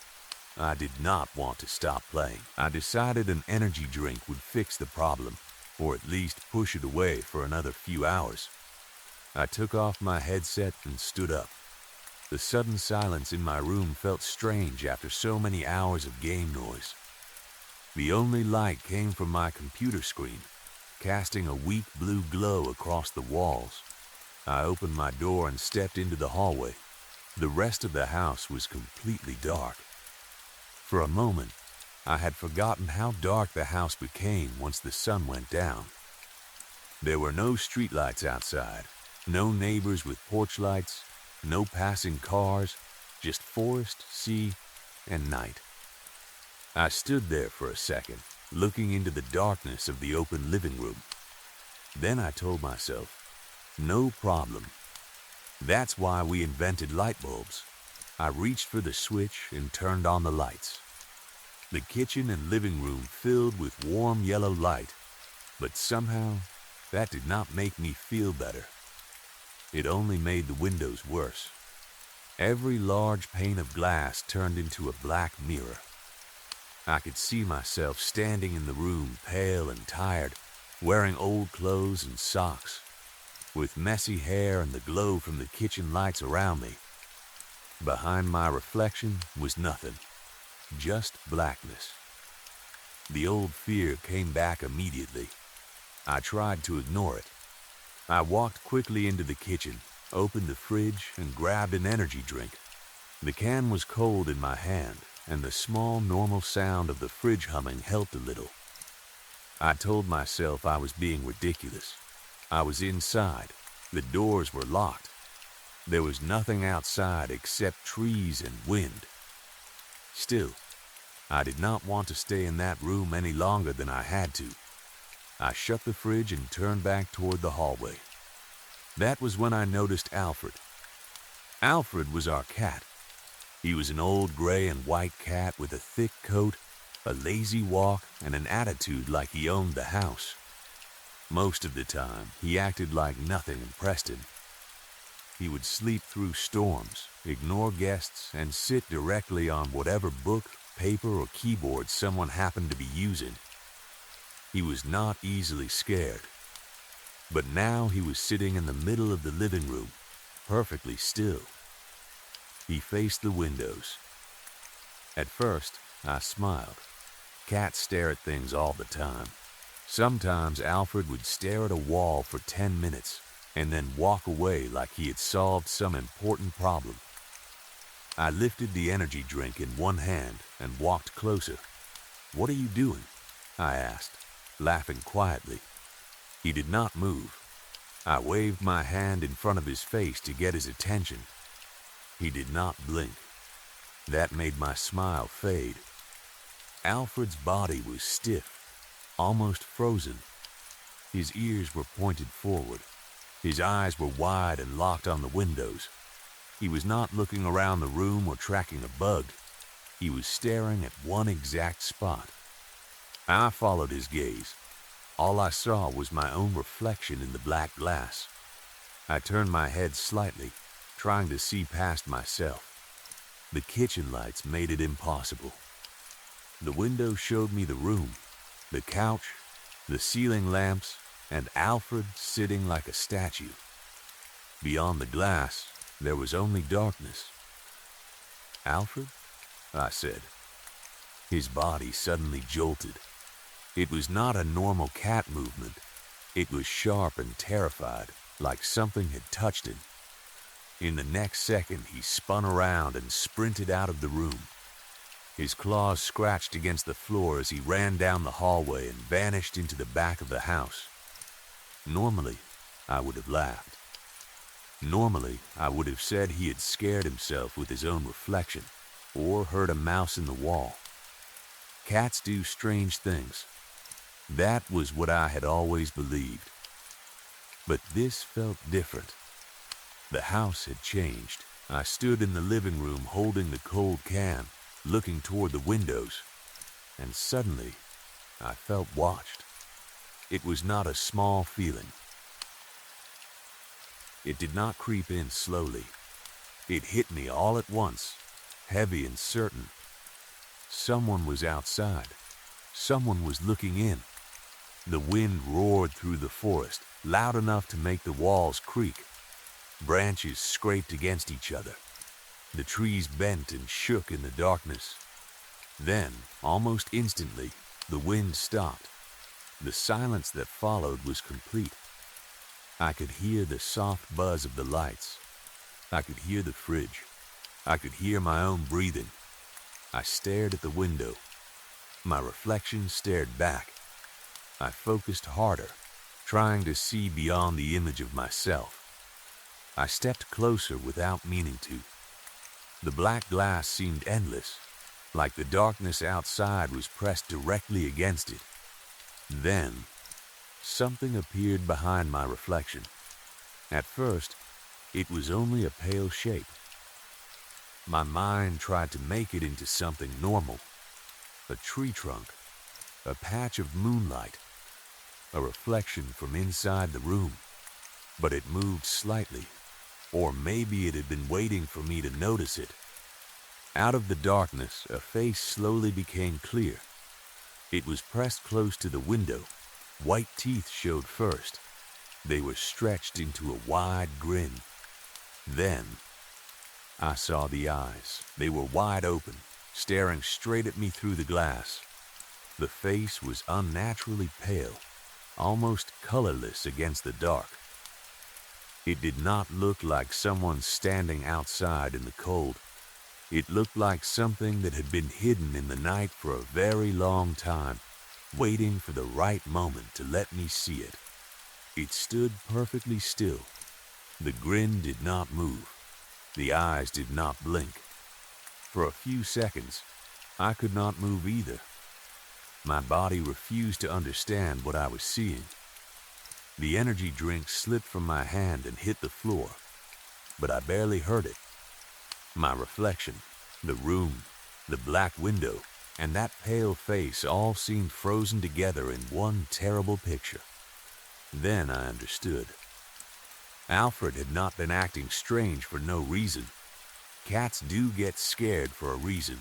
I did not want to stop playing. I decided an energy drink would fix the problem, or at least push it away for another few hours. I took off my headset and stood up. The sudden silence in my room felt strange after so many hours of game noise. The only light came from my computer screen, casting a weak blue glow across the walls. I opened my door and stepped into the hallway. The rest of the house was completely dark. For a moment, I had forgotten how dark the house became once the sun went down. There were no streetlights outside, no neighbors with porch lights, no passing cars, just forest, sea, and night. I stood there for a second, looking into the darkness of the open living room. Then I told myself, no problem. That's why we invented light bulbs. I reached for the switch and turned on the lights. The kitchen and living room filled with warm yellow light, but somehow that did not make me feel better. It only made the windows worse. Every large pane of glass turned into a black mirror. I could see myself standing in the room, pale and tired, wearing old clothes and socks, with messy hair and the glow from the kitchen lights around me. Behind my reflection was nothing, just blackness. The old fear came back immediately. I tried to ignore it. I walked quickly into the kitchen, opened the fridge, and grabbed an energy drink. The can was cold in my hand, and the small, normal sound of the fridge humming helped a little. I told myself I was being ridiculous. I was inside. The doors were locked. There was nothing outside except trees and wind. Still, I did not want to stay in that room any longer than I had to. I shut the fridge and turned back toward the hallway. That was when I noticed Alfred. Alfred was our cat. He was an old gray and white cat with a thick coat, a lazy walk, and an attitude like he owned the house. Most of the time, he acted like nothing impressed him. He would sleep through storms, ignore guests, and sit directly on whatever book, paper, or keyboard someone happened to be using. He was not easily scared. But now he was sitting in the middle of the living room, perfectly still. He faced the windows. At first, I smiled. Cats stare at things all the time. Sometimes Alfred would stare at a wall for 10 minutes and then walk away like he had solved some important problem. I lifted the energy drink in one hand and walked closer. "What are you doing?" I asked, laughing quietly. He did not move. I waved my hand in front of his face to get his attention. He did not blink. That made my smile fade. Alfred's body was stiff, almost frozen. His ears were pointed forward. His eyes were wide and locked on the windows. He was not looking around the room or tracking a bug. He was staring at one exact spot. I followed his gaze. All I saw was my own reflection in the black glass. I turned my head slightly, trying to see past myself. The kitchen lights made it impossible. The window showed me the room, the couch, the ceiling lamps, and Alfred sitting like a statue. Beyond the glass, there was only darkness. "Alfred?" I said. His body suddenly jolted. It was not a normal cat movement. It was sharp and terrified, like something had touched him. In the next second, he spun around and sprinted out of the room. His claws scratched against the floor as he ran down the hallway and vanished into the back of the house. Normally, I would have laughed. Normally, I would have said he had scared himself with his own reflection, or heard a mouse in the wall. Cats do strange things. That was what I had always believed. But this felt different. The house had changed. I stood in the living room holding the cold can, looking toward the windows, and suddenly, I felt watched. It was not a small feeling. It did not creep in slowly. It hit me all at once, heavy and certain. Someone was outside. Someone was looking in. The wind roared through the forest, loud enough to make the walls creak. Branches scraped against each other. The trees bent and shook in the darkness. Then, almost instantly, the wind stopped. The silence that followed was complete. I could hear the soft buzz of the lights. I could hear the fridge. I could hear my own breathing. I stared at the window. My reflection stared back. I focused harder, trying to see beyond the image of myself. I stepped closer without meaning to. The black glass seemed endless, like the darkness outside was pressed directly against it. Then, something appeared behind my reflection. At first, it was only a pale shape. My mind tried to make it into something normal. A tree trunk, a patch of moonlight, a reflection from inside the room. But it moved slightly, or maybe it had been waiting for me to notice it. Out of the darkness, a face slowly became clear. It was pressed close to the window. White teeth showed first. They were stretched into a wide grin. Then, I saw the eyes. They were wide open, staring straight at me through the glass. The face was unnaturally pale, almost colorless against the dark. It did not look like someone standing outside in the cold. It looked like something that had been hidden in the night for a very long time, waiting for the right moment to let me see it. It stood perfectly still. The grin did not move. The eyes did not blink. For a few seconds, I could not move either. My body refused to understand what I was seeing. The energy drink slipped from my hand and hit the floor, but I barely heard it. My reflection, the room, the black window, and that pale face all seemed frozen together in one terrible picture. Then I understood. Alfred had not been acting strange for no reason. Cats do get scared for a reason.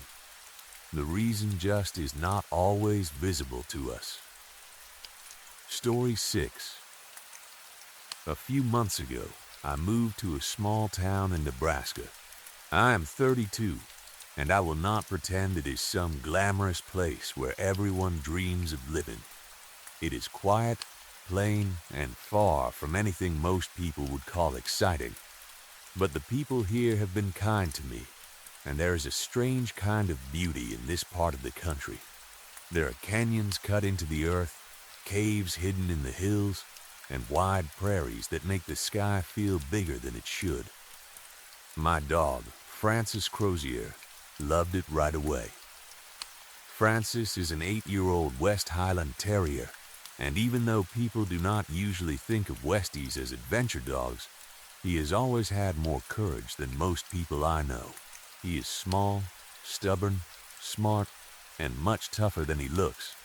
The reason just is not always visible to us. Story 6. A few months ago, I moved to a small town in Nebraska. I am 32, and I will not pretend it is some glamorous place where everyone dreams of living. It is quiet, plain, and far from anything most people would call exciting. But the people here have been kind to me, and there is a strange kind of beauty in this part of the country. There are canyons cut into the earth, caves hidden in the hills, and wide prairies that make the sky feel bigger than it should. My dog, Francis Crozier, loved it right away. Francis is an 8-year-old West Highland Terrier, and even though people do not usually think of Westies as adventure dogs, he has always had more courage than most people I know. He is small, stubborn, smart, and much tougher than he looks.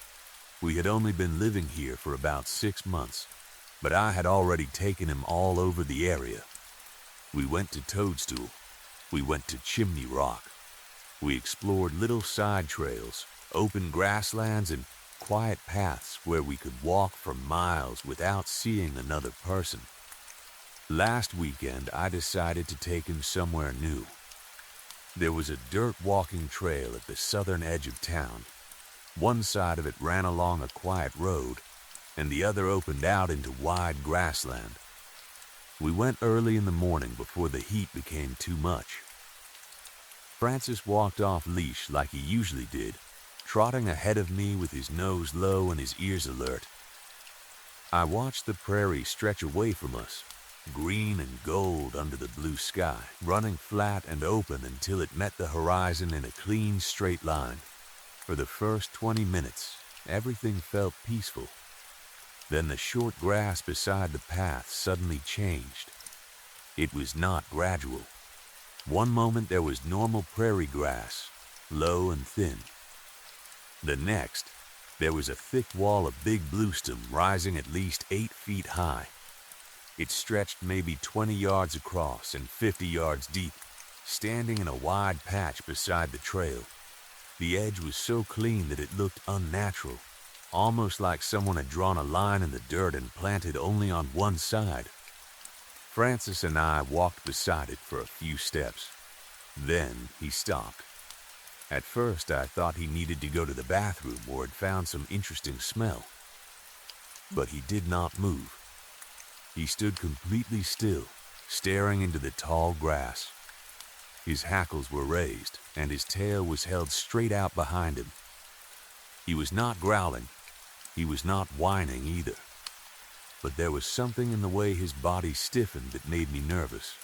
We had only been living here for about 6 months, but I had already taken him all over the area. We went to Toadstool. We went to Chimney Rock. We explored little side trails, open grasslands, and quiet paths where we could walk for miles without seeing another person. Last weekend, I decided to take him somewhere new. There was a dirt walking trail at the southern edge of town. One side of it ran along a quiet road, and the other opened out into wide grassland. We went early in the morning before the heat became too much. Francis walked off leash like he usually did, trotting ahead of me with his nose low and his ears alert. I watched the prairie stretch away from us, green and gold under the blue sky, running flat and open until it met the horizon in a clean, straight line. For the first 20 minutes, everything felt peaceful. Then the short grass beside the path suddenly changed. It was not gradual. One moment there was normal prairie grass, low and thin. The next, there was a thick wall of big bluestem rising at least 8 feet high. It stretched maybe 20 yards across and 50 yards deep, standing in a wide patch beside the trail. The edge was so clean that it looked unnatural, almost like someone had drawn a line in the dirt and planted only on one side. Francis and I walked beside it for a few steps. Then he stopped. At first, I thought he needed to go to the bathroom or had found some interesting smell. But he did not move. He stood completely still, staring into the tall grass. His hackles were raised, and his tail was held straight out behind him. He was not growling. He was not whining either. But there was something in the way his body stiffened that made me nervous.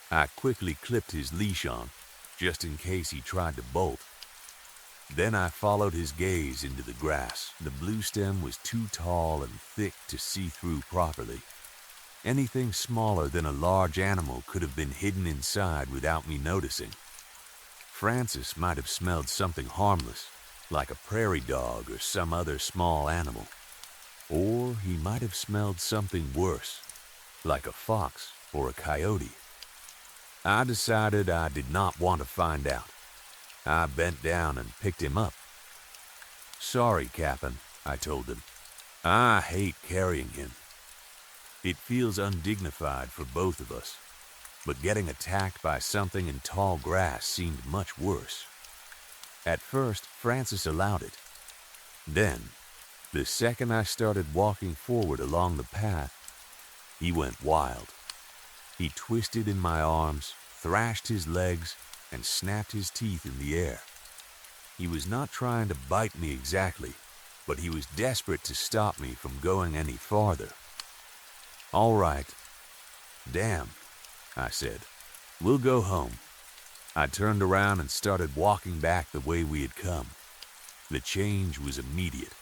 I quickly clipped his leash on, just in case he tried to bolt. Then I followed his gaze into the grass. The bluestem was too tall and thick to see through properly. Anything smaller than a large animal could have been hidden inside without me noticing. Francis might have smelled something harmless, like a prairie dog or some other small animal. Or he might have smelled something worse, like a fox or a coyote. I decided I did not want to find out. I bent down and picked him up. "Sorry, Cap'n," I told him. "I hate carrying him. It feels undignified for both of us, but getting attacked by something in tall grass seemed much worse." At first, Francis allowed it. Then, the second I started walking forward along the path, he went wild. He twisted in my arms, thrashed his legs, and snapped his teeth in the air. He was not trying to bite me exactly, but he was desperate to stop me from going any farther. "All right. Damn," I said. "We'll go home." I turned around and started walking back the way we had come. The change was immediate.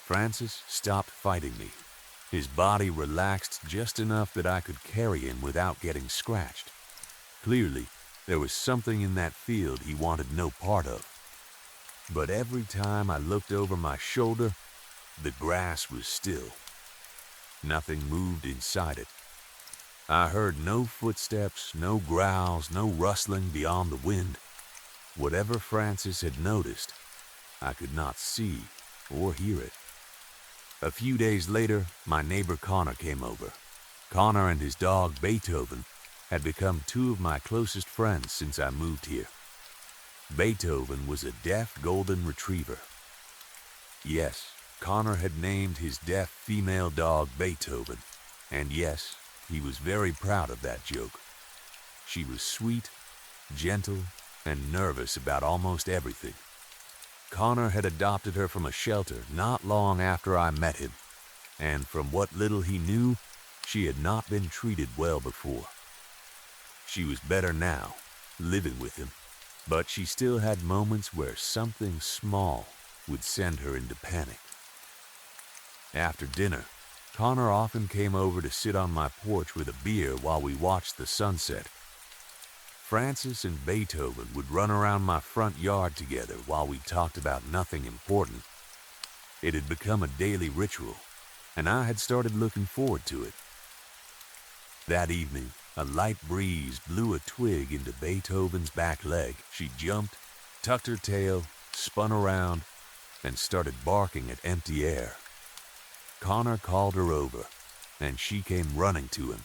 Francis stopped fighting me. His body relaxed just enough that I could carry him without getting scratched. Clearly, there was something in that field he wanted no part of. But every time I looked over my shoulder, the grass was still. Nothing moved inside it. I heard no footsteps, no growls, no rustling beyond the wind. Whatever Francis had noticed, I could not see or hear it. A few days later, my neighbor Connor came over. Connor and his dog Beethoven had become two of my closest friends since I moved here. Beethoven was a deaf golden retriever. Yes, Connor had named his deaf female dog Beethoven, and yes, he was very proud of that joke. She was sweet, gentle, and nervous about almost everything. Connor had adopted her from a shelter not long after I met him, and from what little he knew, she had not been treated well before. She was better now, living with him, but she still had moments where something small would send her into panic. After dinner, Connor often came over to sit on my porch with a beer while we watched the sunset. Francis and Beethoven would run around my front yard together while we talked about nothing important. It had become a daily ritual, and I had started looking forward to it. That evening, a light breeze blew a twig into Beethoven's back leg. She jumped, tucked her tail, spun around, and started barking at empty air. Connor called her over, and she came running to him.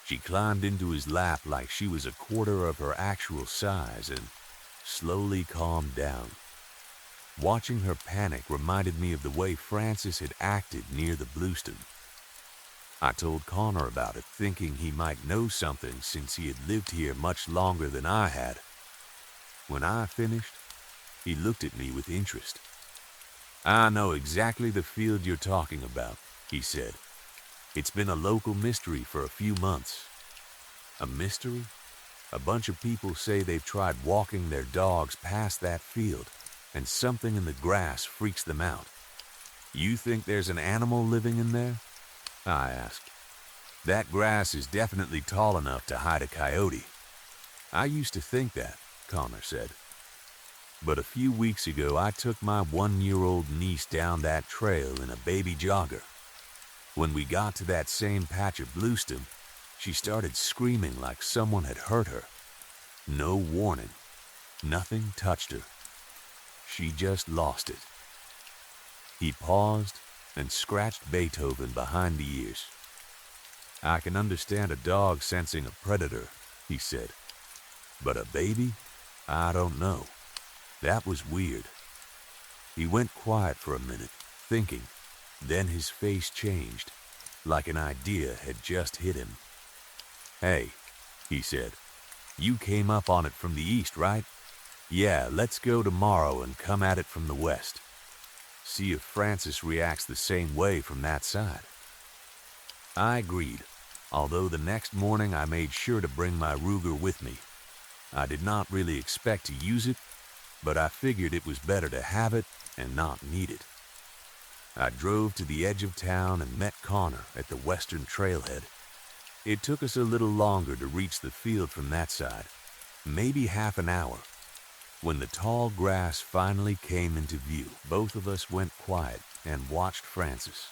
She climbed into his lap like she was a quarter of her actual size and slowly calmed down. Watching her panic reminded me of the way Francis had acted near the blueston. I told Connor about it, thinking he might know something since he had lived here much longer than I had. When I finished, he looked at me with interest. "I know exactly the field you're talking about," he said. "It's been a local mystery for a few months." "A mystery?" "A bunch of people say they've tried walking their dogs past that field, and something in the grass freaks them out." "You think there's an animal living in there?" I asked. "That grass is definitely tall enough to hide a coyote." "I used to think that," Connor said. "But a few weeks ago I took my 1-year-old niece down that trail in a baby jogger. When we got to that same patch of blueston, she started screaming like someone had hurt her. No warning. Nothing touched her. She just lost it." He paused and scratched Beethoven behind the ears. "I can understand a dog sensing a predator," he said. "But a baby? I don't know. That was weird." He went quiet for a minute, thinking. Then his face changed, like an idea had just hit him. "Hey," he said, "you came up on it from the east, right? Yeah, let's go tomorrow and come at it from the west. See if Francis reacts the same way from that side." I agreed, although the next morning I made sure to bring my Ruger with me. I did not really expect to use it, but I figured it was better to have it and not need it. I drove to the edge of town and met Connor at the western trailhead. It took us a little longer to reach the field from that side, maybe half an hour. When the tall grass finally came into view, both of us went quiet and watched Francis.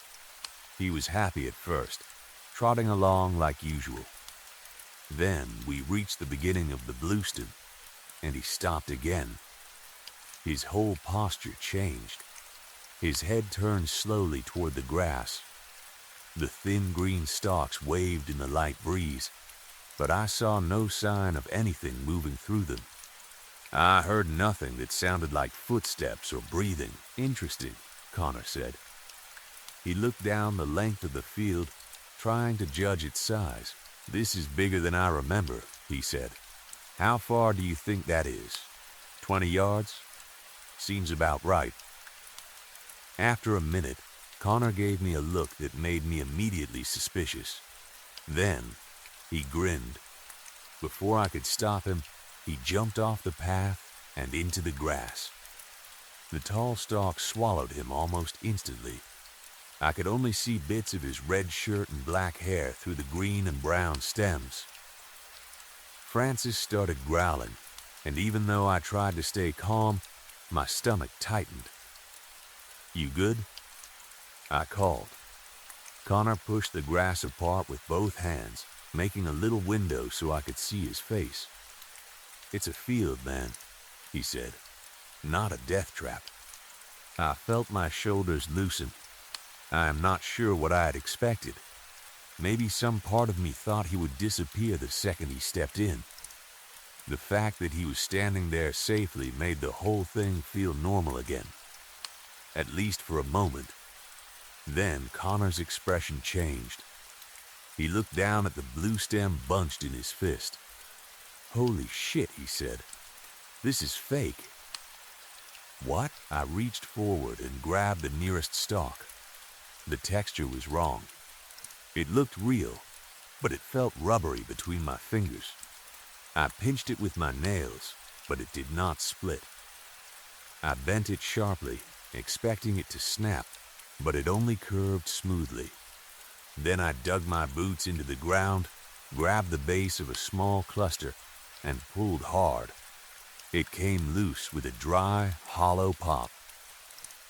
He was happy at first, trotting along like usual. Then we reached the beginning of the blueston, and he stopped again. His whole posture changed. His head turned slowly toward the grass. The thin green stalks waved in the light breeze, but I saw no sign of anything moving through them. I heard nothing that sounded like footsteps or breathing. "Interesting," Connor said. He looked down the length of the field, trying to judge its size. "This is bigger than I remember," he said. "How far do you think that is? 20 yards? Seems about right." After a minute, Connor gave me a look that made me immediately suspicious. Then, he grinned. Before I could stop him, he jumped off the path and into the grass. The tall stalk swallowed him almost instantly. I could only see bits of his red shirt and black hair through the green and brown stems. Francis started growling, and even though I tried to stay calm, my stomach tightened. "You good?" I called. Connor pushed the grass apart with both hands, making a little window so I could see his face. "It's a field, man," he said. "Not a death trap." I felt my shoulders loosen. I am not sure what I had expected. Maybe some part of me thought he would disappear the second he stepped in. The fact that he was standing there safely made the whole thing feel normal again. At least for a moment. Then Connor's expression changed. He looked down at the blue stem bunched in his fist. "Holy shit," he said. "This is fake." "What?" I reached forward and grabbed the nearest stalk. The texture was wrong. It looked real, but it felt rubbery between my fingers. I pinched it with my nails, but it did not split. I bent it sharply, expecting it to snap, but it only curved smoothly. Then I dug my boots into the ground, grabbed the base of a small cluster, and pulled hard. It came loose with a dry, hollow pop.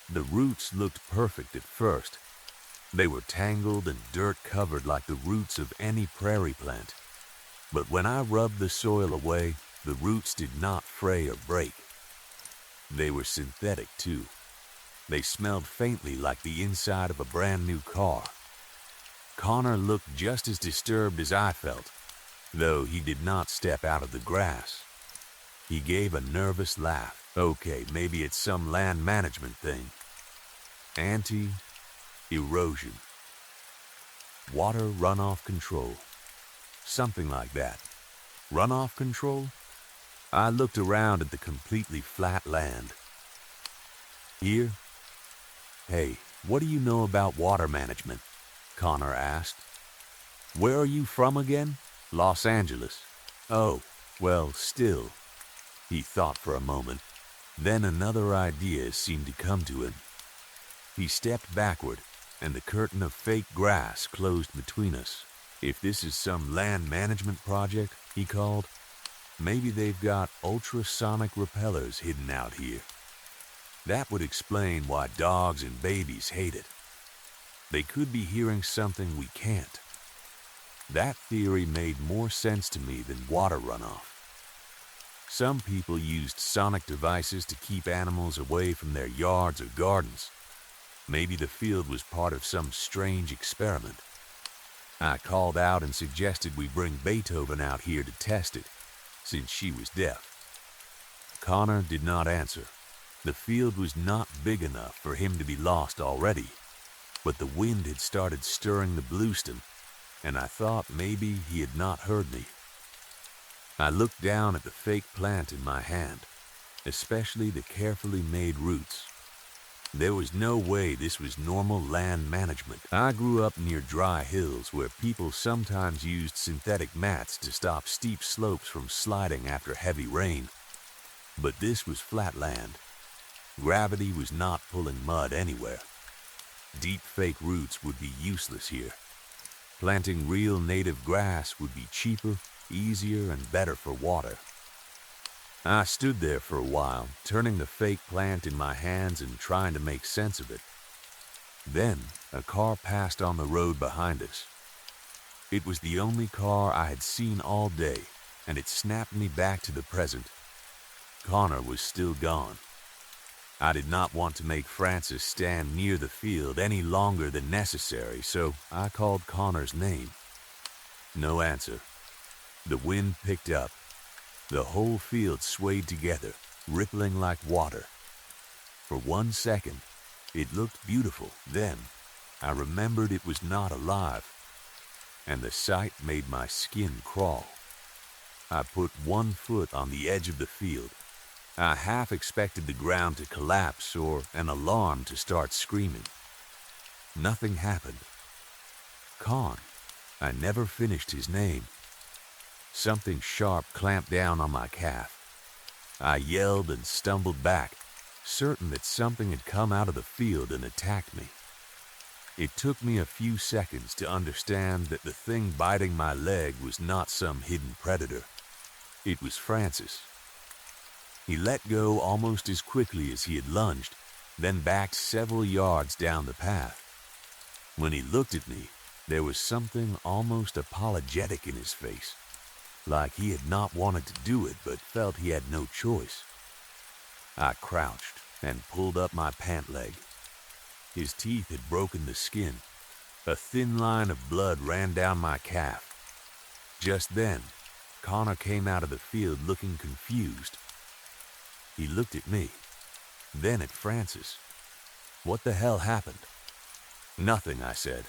The roots looked perfect at first. They were tangled and dirt-covered like the roots of any prairie plant. But when I rubbed the soil away, the roots did not fray or break. They were synthetic, too. They smelled faintly like the inside of a brand new car. Connor looked just as disturbed as I felt, though he did not step out of the grass. He gave a nervous laugh. "Okay, maybe it's some land management thing. Erosion. Water runoff control. Something like that. Runoff control?" I looked around at the completely flat land. "Here?" "Hey, what do you know about water management?" Connor asked. "Where are you from again?" "Los Angeles." "Oh, well, still." He thought for a moment. Then another idea seemed to come to him. He stepped backward, and the curtain of fake grass closed between us. "If this is some land management project," he called, "maybe they've got ultrasonic repellers hidden out here. That would explain why dogs and babies hate it. They could be hearing something we can't." That theory made more sense to me than water runoff. Some people used sonic devices to keep animals away from their yards or gardens. Maybe the field was part of some strange experiment. I called out and suggested we bring Beethoven out here to test it, since she was deaf. Connor did not answer. The field was not big enough for him to be lost already, but the wind had started stirring the bluestem, and I thought maybe he had not heard me. I looked down at the fake plant in my hand, especially the carefully made roots. There was no way this was normal land management. I grew up near dry hills where people sometimes used synthetic mats to stop steep slopes from sliding after heavy rain. But this was flat land. Gravity was not pulling mud anywhere. Deep fake roots would be useless here. Planting real native grass would be cheaper, easier, and better for water. I stood there for a while, turning the fake plant in my hands and trying to make sense of it. Then, a car passed on the road behind us. It was the only car I had seen all day, and it snapped me back to the present. Connor was still gone. I did not want to make Francis stand near the field any longer than necessary, so I called Connor's name. No answer. The wind picked up. The whole field swayed together, rippling like water. For 1 second, it looked beautiful. Then, I remembered it was not alive, and the sight made my skin crawl. I put 1 foot on the edge of the field. I half expected the ground to collapse or an alarm to start screaming. Nothing happened. Con. I never finished his name. something sharp clamped down on my calf. I yelled and stumbled back, certain that something had come out of the field and attacked me. It took me a few seconds to understand that the thing biting my leg was not some hidden predator. It was Francis. He let go almost as quickly as he had lunged, then backed several yards down the path. When he looked at me, there was something almost apologetic in his face, like he had not wanted to do it but felt he had no choice. I crouched and pulled up my pant leg. His teeth had broken the skin. A thin line of blood ran down my calf. Just then, Connor came out of the field looking confused. He looked at me, then at Francis. What the hell happened? Nothing, I said.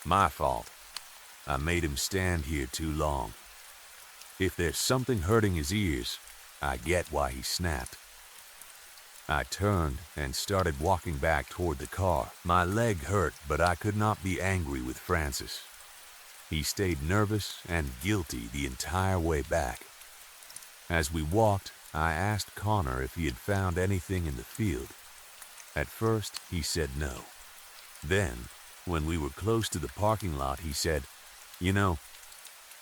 My fault. I made him stand here too long. If there's something hurting his ears, I get why he snapped. I turned and started walking back toward the car. My leg hurt, but I could not be angry with Francis. He stayed nervous and guilty the entire way back. As we walked, I asked Connor if he had found anything in the field. At first, he said no. Then, when we were close to the parking lot, he said, "You know,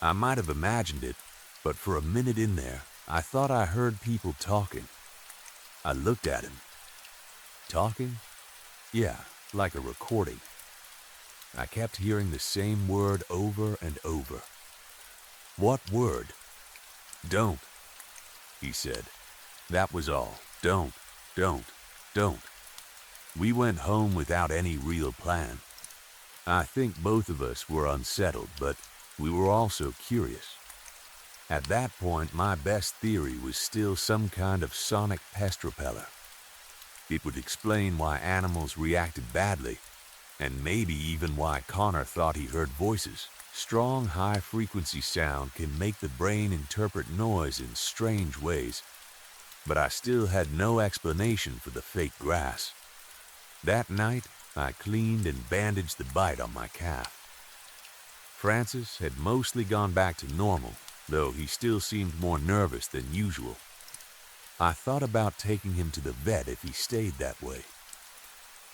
I might have imagined it, but for a minute in there, I thought I heard people talking." I looked at him. Talking? Yeah, like a recording. I kept hearing the same word over and over. What word? Don't, he said. That was all. Don't. We went home without any real plan. I think both of us were unsettled, but we were also curious. At that point, my best theory was still some kind of sonic pest repeller. It would explain why animals reacted badly, and maybe even why Connor thought he heard voices. Strong, high-frequency sound can make the brain interpret noise in strange ways, but I still had no explanation for the fake grass. That night, I cleaned and bandaged the bite on my calf. Francis had mostly gone back to normal, though he still seemed more nervous than usual. I thought about taking him to the vet if he stayed that way.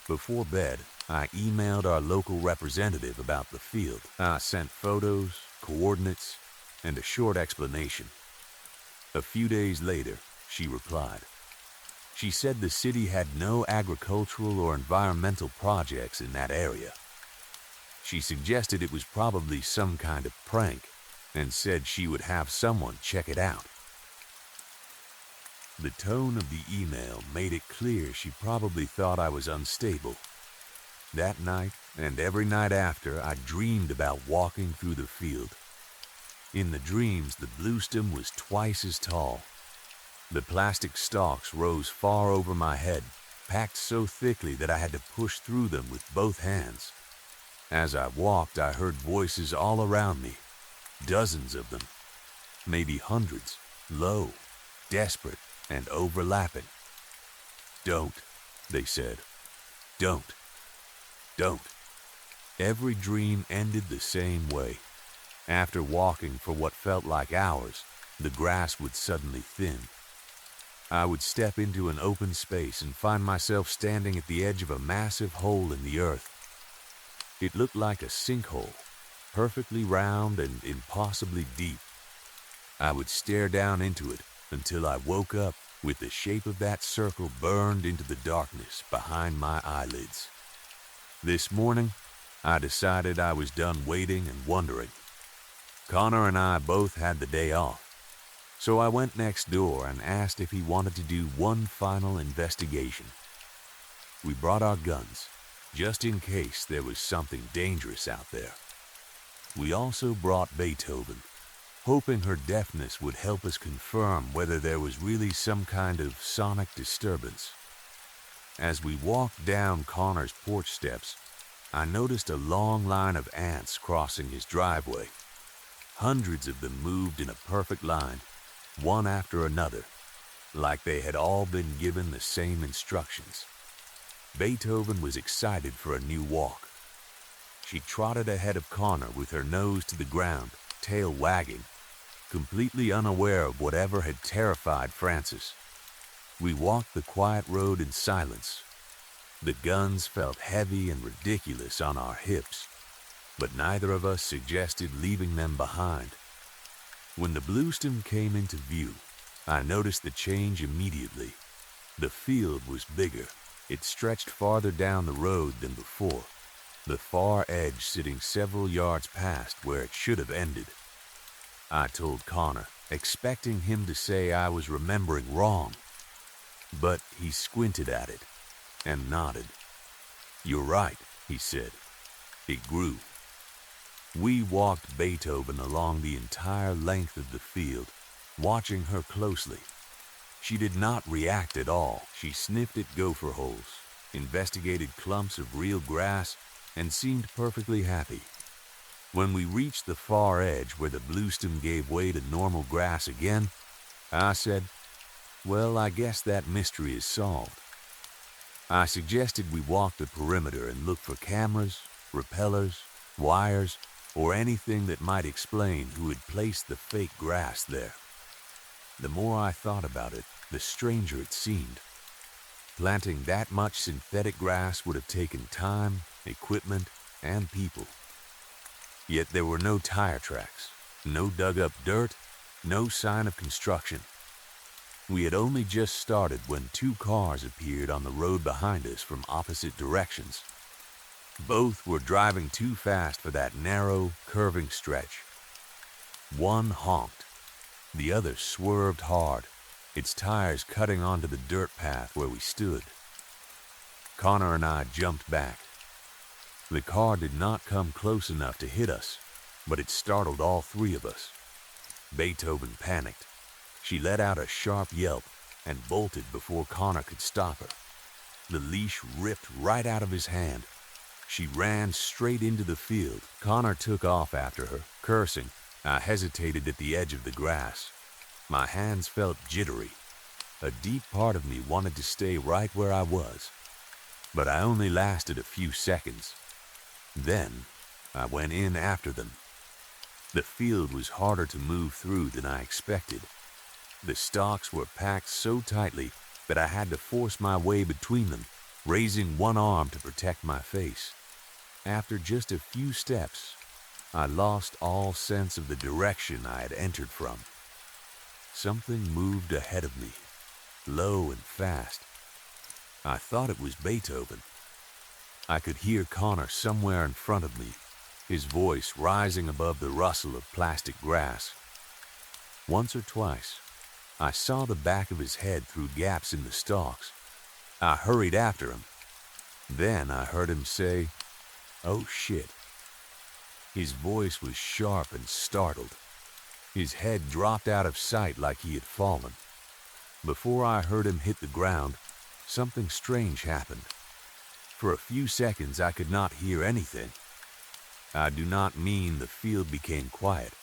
Before bed, I emailed our local representative about the field. I sent photos, coordinates, and a short explanation. A few days later, she replied. She said the city had no agricultural or environmental projects in that area. She suggested it was probably some kind of prank, and said she would have someone check it out. The tone of the email made it clear she probably thought I was unstable. That night, and every night after, I dreamed about walking through the field. In the dreams, the bluestem was twice as tall. The plastic stalks rose far over my head, packed so thickly that I had to push through them with both hands. As I walked, I heard voices all around me, dozens of them, maybe hundreds, low, desperate, and overlapping. Don't, they said. Don't. Every dream ended the same way. After walking for what felt like hours, the grass would suddenly thin. I would step into an open space and find myself standing at the edge of a massive hole in the earth. It looked like a sinkhole, perfectly round and impossibly deep. I would stare down into it until I woke up with the shape of that circle burned into the darkness behind my eyelids. This morning, I decided I was done waiting and wondering. Connor and I both had the day off, so I went next door and asked if he wanted to do one final investigation. We brought our guns, just in case there was something dangerous out there. We also brought Beethoven, hoping her deafness would help us confirm whether there was really some kind of sonic disturbance. As we walked down Connor's porch steps, I noticed a long line of ants crossing his driveway. Hundreds of them moved in a perfect line, one after another, like they had all been given the same instructions. Beethoven was excited for a new walk. She trotted ahead of Connor with her nose to the ground, tail wagging. completely unaware of whatever had terrified Francis. We walked the quiet road in silence. The guns felt heavy and ridiculous on our hips, but neither of us suggested leaving them behind. When the bluestem came into view, I noticed the change immediately. The field was bigger. It stretched farther down the road than before, the far edge sitting several yards past where it should have ended. I told Connor, expecting him to say I was remembering wrong, but he squinted at it and nodded. "You're right," he said. "It grew." We walked Beethoven along the entire length of the field, watching her closely. She did not react at all. She sniffed at gopher holes, investigated clumps of real grass, and seemed perfectly happy. When we reached the far edge where the bluestem gave way to normal grass again, I said, "Well, I guess that mystery is solved." I suggested we walk the perimeter and look for cameras, repellers, wires, or anything that might explain who had placed the fake grass there. The more I thought about it, the stranger it seemed. Planting that much synthetic grass would have taken time, equipment, and people. Yet there were no tire tracks, no dug-up dirt, no sign of construction. We had only just started when two cars appeared on the road behind us from opposite directions. Both were driving too fast for that narrow, curving stretch. One honked. The other swerved hard, its tires cutting onto the dirt path where we stood. Connor and I jumped back. The car did not come close enough to hit us, but it startled all three of us. Beethoven panicked. She let out a sharp yelp and bolted before Connor could stop her. The leash ripped right out of his hand. She ran straight into the field. Connor took off after her, cursing. I hesitated at the edge of the grass. My hands felt jittery. A deep part of me wanted to stay right where I was, but I only lasted a few seconds. Then I went in after them. The field was harder to move through than I expected. The stalks were packed so tightly that I had to force my way between them, raising one arm to protect my face. After just a few steps, I lost all sense of the direction I had entered from. Something moved ahead of me, low and fast. I thought it was Beethoven. I could hear Connor somewhere in front of me, his voice rising above the rustle of plastic grass. Once or twice, I saw the back of his head through gaps in the stalks. I hurried after him. Then I heard him say, "Oh shit." His voice was sharp and startled. His head dropped out of sight like he had fallen. Before I heard him hit the ground, something strange happened. For a few seconds I could not hear anything. I do not mean the field became quiet.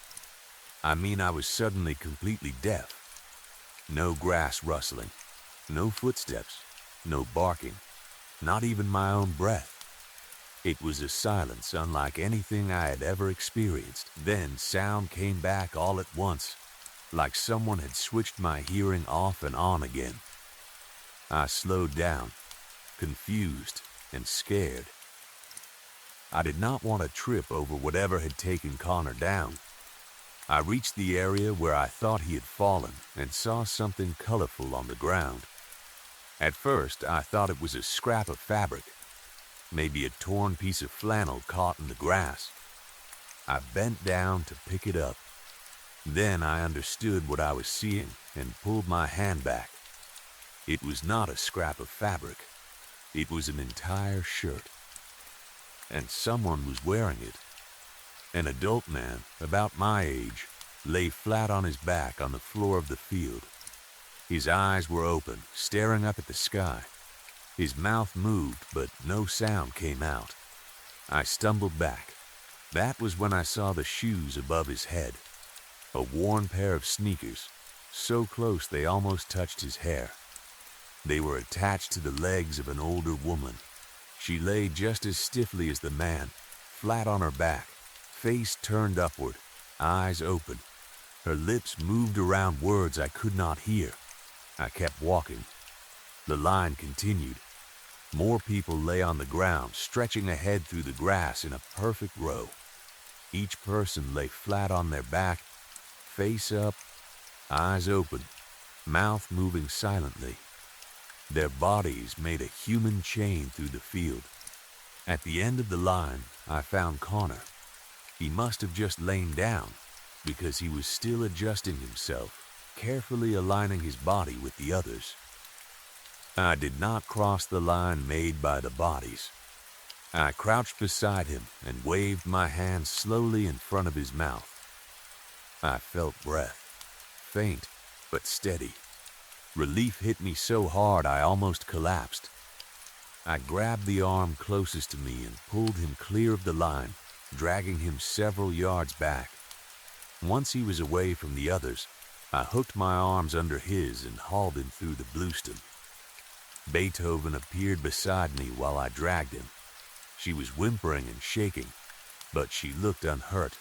I mean I was suddenly completely deaf. No grass rustling, no footsteps, no barking, not even my own breath. It was a silence unlike anything I had ever experienced. Then sound came back all at once, like someone had switched my hearing off and on again. I slowed down, confused and scared. I did not want to trip over whatever had taken Connor down. I reached the area where I thought he had fallen and saw something colorful on the ground. At first, I thought it was a scrap of fabric, maybe a torn piece of flannel caught in the grass. I bent down to pick it up. Then I understood what I was seeing and pulled my hand back. It was not a scrap of fabric. It was an entire shirt. And someone was wearing it. An adult man, about my age, lay flat on his back on the floor of the field. His eyes were open, staring up at the sky. His mouth moved, but no sound came out. I stumbled back. That was when I saw the shoes above his head. A worn pair of sneakers, so close they almost touched his hair. They were attached to the legs of an older woman. She lay just as stiffly as the man, flat on her back, face turned upward, eyes open. Her lips moved around words I could not hear. I kept walking. The line continued. More people lay on the ground, stretching ahead through the grass in a perfect row. Each person lay flat on their back, face up, eyes open, mouth moving silently. Their bodies made a human chain through the field. At the end of the line, I found Connor. He must have just lain down, because he was still adjusting himself, carefully aligning his body with the others. I did not cross the line made by the bodies. I crouched beside him and waved my hand slowly in front of his mouth. I felt breath, faint but steady. Relief hit me so hard I almost collapsed. I grabbed the arm closest to me and pulled him clear of the line, dragging him several yards back. Once he was away from the others, I hooked my arms under his and hauled him through the bluestem. Beethoven appeared beside me while I dragged him. She was whimpering and shaking, but she looked unhurt.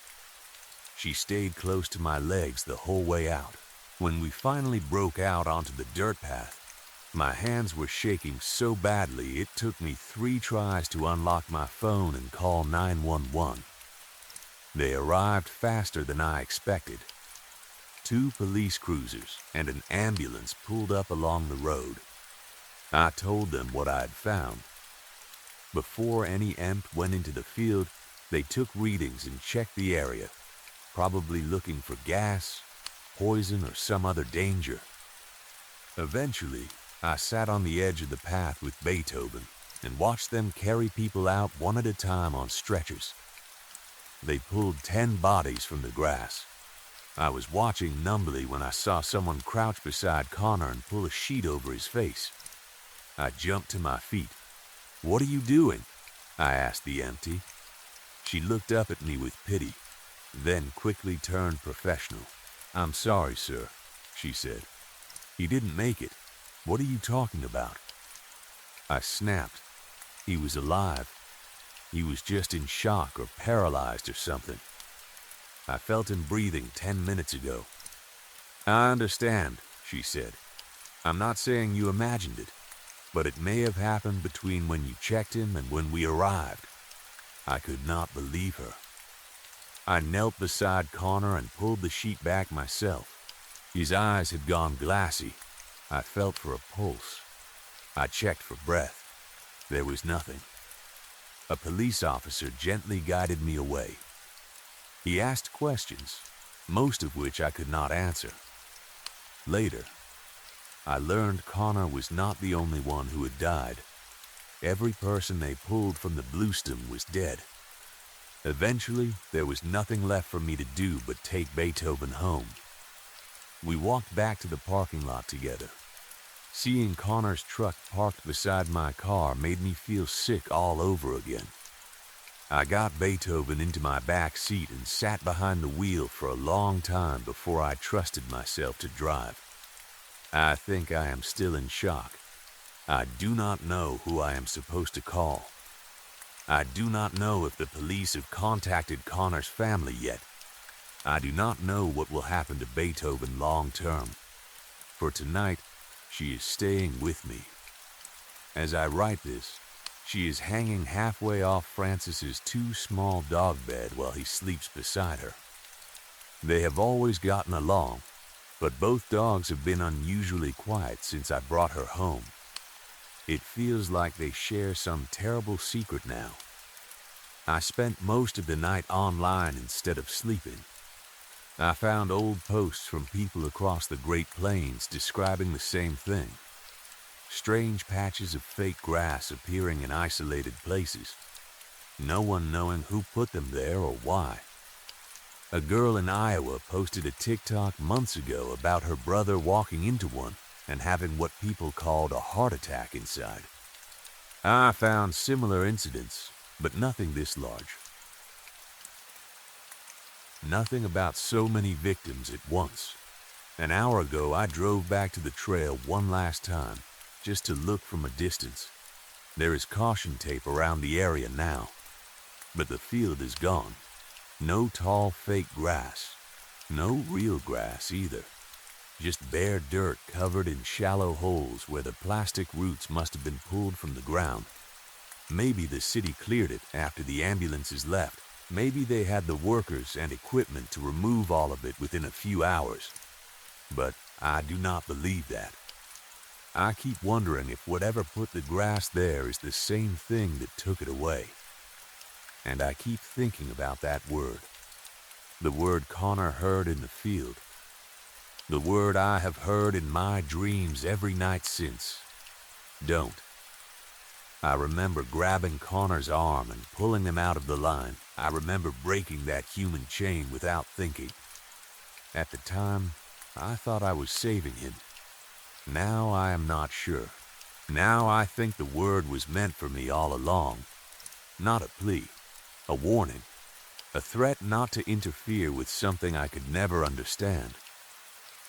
She stayed close to my legs the whole way out. When we finally broke out onto the dirt path, my hands were shaking so badly it took me 3 tries to unlock my phone and call 911. They arrived faster than I expected. 2 police cruisers and an ambulance pulled up along the road. I told them what I had found. Before any EMT went into the field, they took readings and checked the area, probably looking for gas, poison, or some other danger. Eventually, I sat on the edge of the path with Beethoven and watched them carry people out one at a time on stretchers. They pulled 10 bodies from the grass. I was watching numbly when I saw someone crouch beside Connor and pull a sheet over his face. I jumped to my feet. "What are you doing?" I asked the EMT. She looked up at me with pity, then quickly turned professional. "I'm sorry, sir," she said. "He didn't make it. What are you talking about?" I snapped. He was alive. He was just in shock or paralyzed or something. I felt him breathing 10 minutes ago. "I understand," she said. "I'm not saying you imagined it, but it may have happened between when you checked him and when we arrived." I could not believe her. I knelt beside Connor and pulled the sheet back myself. His eyes had gone glassy. I felt for a pulse. I checked for breath. There was nothing. A police officer gently guided me away. He asked questions, most of which I could not answer. Later, I learned Connor was not the only one who had died. Every person they pulled from the bluestem was dead. Eventually, there was nothing left for me to do but take Beethoven home. We walked back to the parking lot together. Seeing Connor's truck parked beside my car made me feel sick all over again. I got Beethoven into my back seat and sat behind the wheel for a long time before I trusted myself to drive. I think I am still in shock. I do not know who I am supposed to call. I do not know if the police have contacted Connor's family yet. I do not know what will happen to Beethoven long term. For tonight, she is staying with me. As I write this, she is hanging halfway off Francis's 2 small dog bed while he sleeps beside her. They have always gotten along, but both dogs have been unusually quiet since I brought her home. It feels like they share some terrible secret now. I spent most of the night online instead of sleeping. I found old posts from people across the Great Plains describing the same thing. Strange patches of fake grass appearing in isolated places. No one knowing who put them there or why. A girl in Iowa posted a TikTok months ago about her brother walking into one and having what people called a heart attack inside. I found similar incidents, but nothing this large. Nothing about so many victims at once. An hour ago, I drove back to the trail one last time, just to look from a distance. There is caution tape around the area now, but the field is gone. No tall fake grass. No real grass either. Just bare dirt covered in shallow holes where the plastic roots must have been pulled from the ground. Maybe the city cleared it after the ambulances left. Maybe they had the workers and equipment to remove all of it within a few hours. But I do not believe that. I keep wondering if whatever put the grass there is the same thing that took it away. And I keep thinking about that word. The word Connor heard in the field. The word I have heard in my dreams every night since. Don't. I remember grabbing Connor's arm and pulling him out of the line. I remember breaking that human chain without thinking. At the time, I thought I was saving him. Now I am not sure. Now I think the word was meant for me all along. Not a plea, a warning, a threat not to interfere with something I could never understand.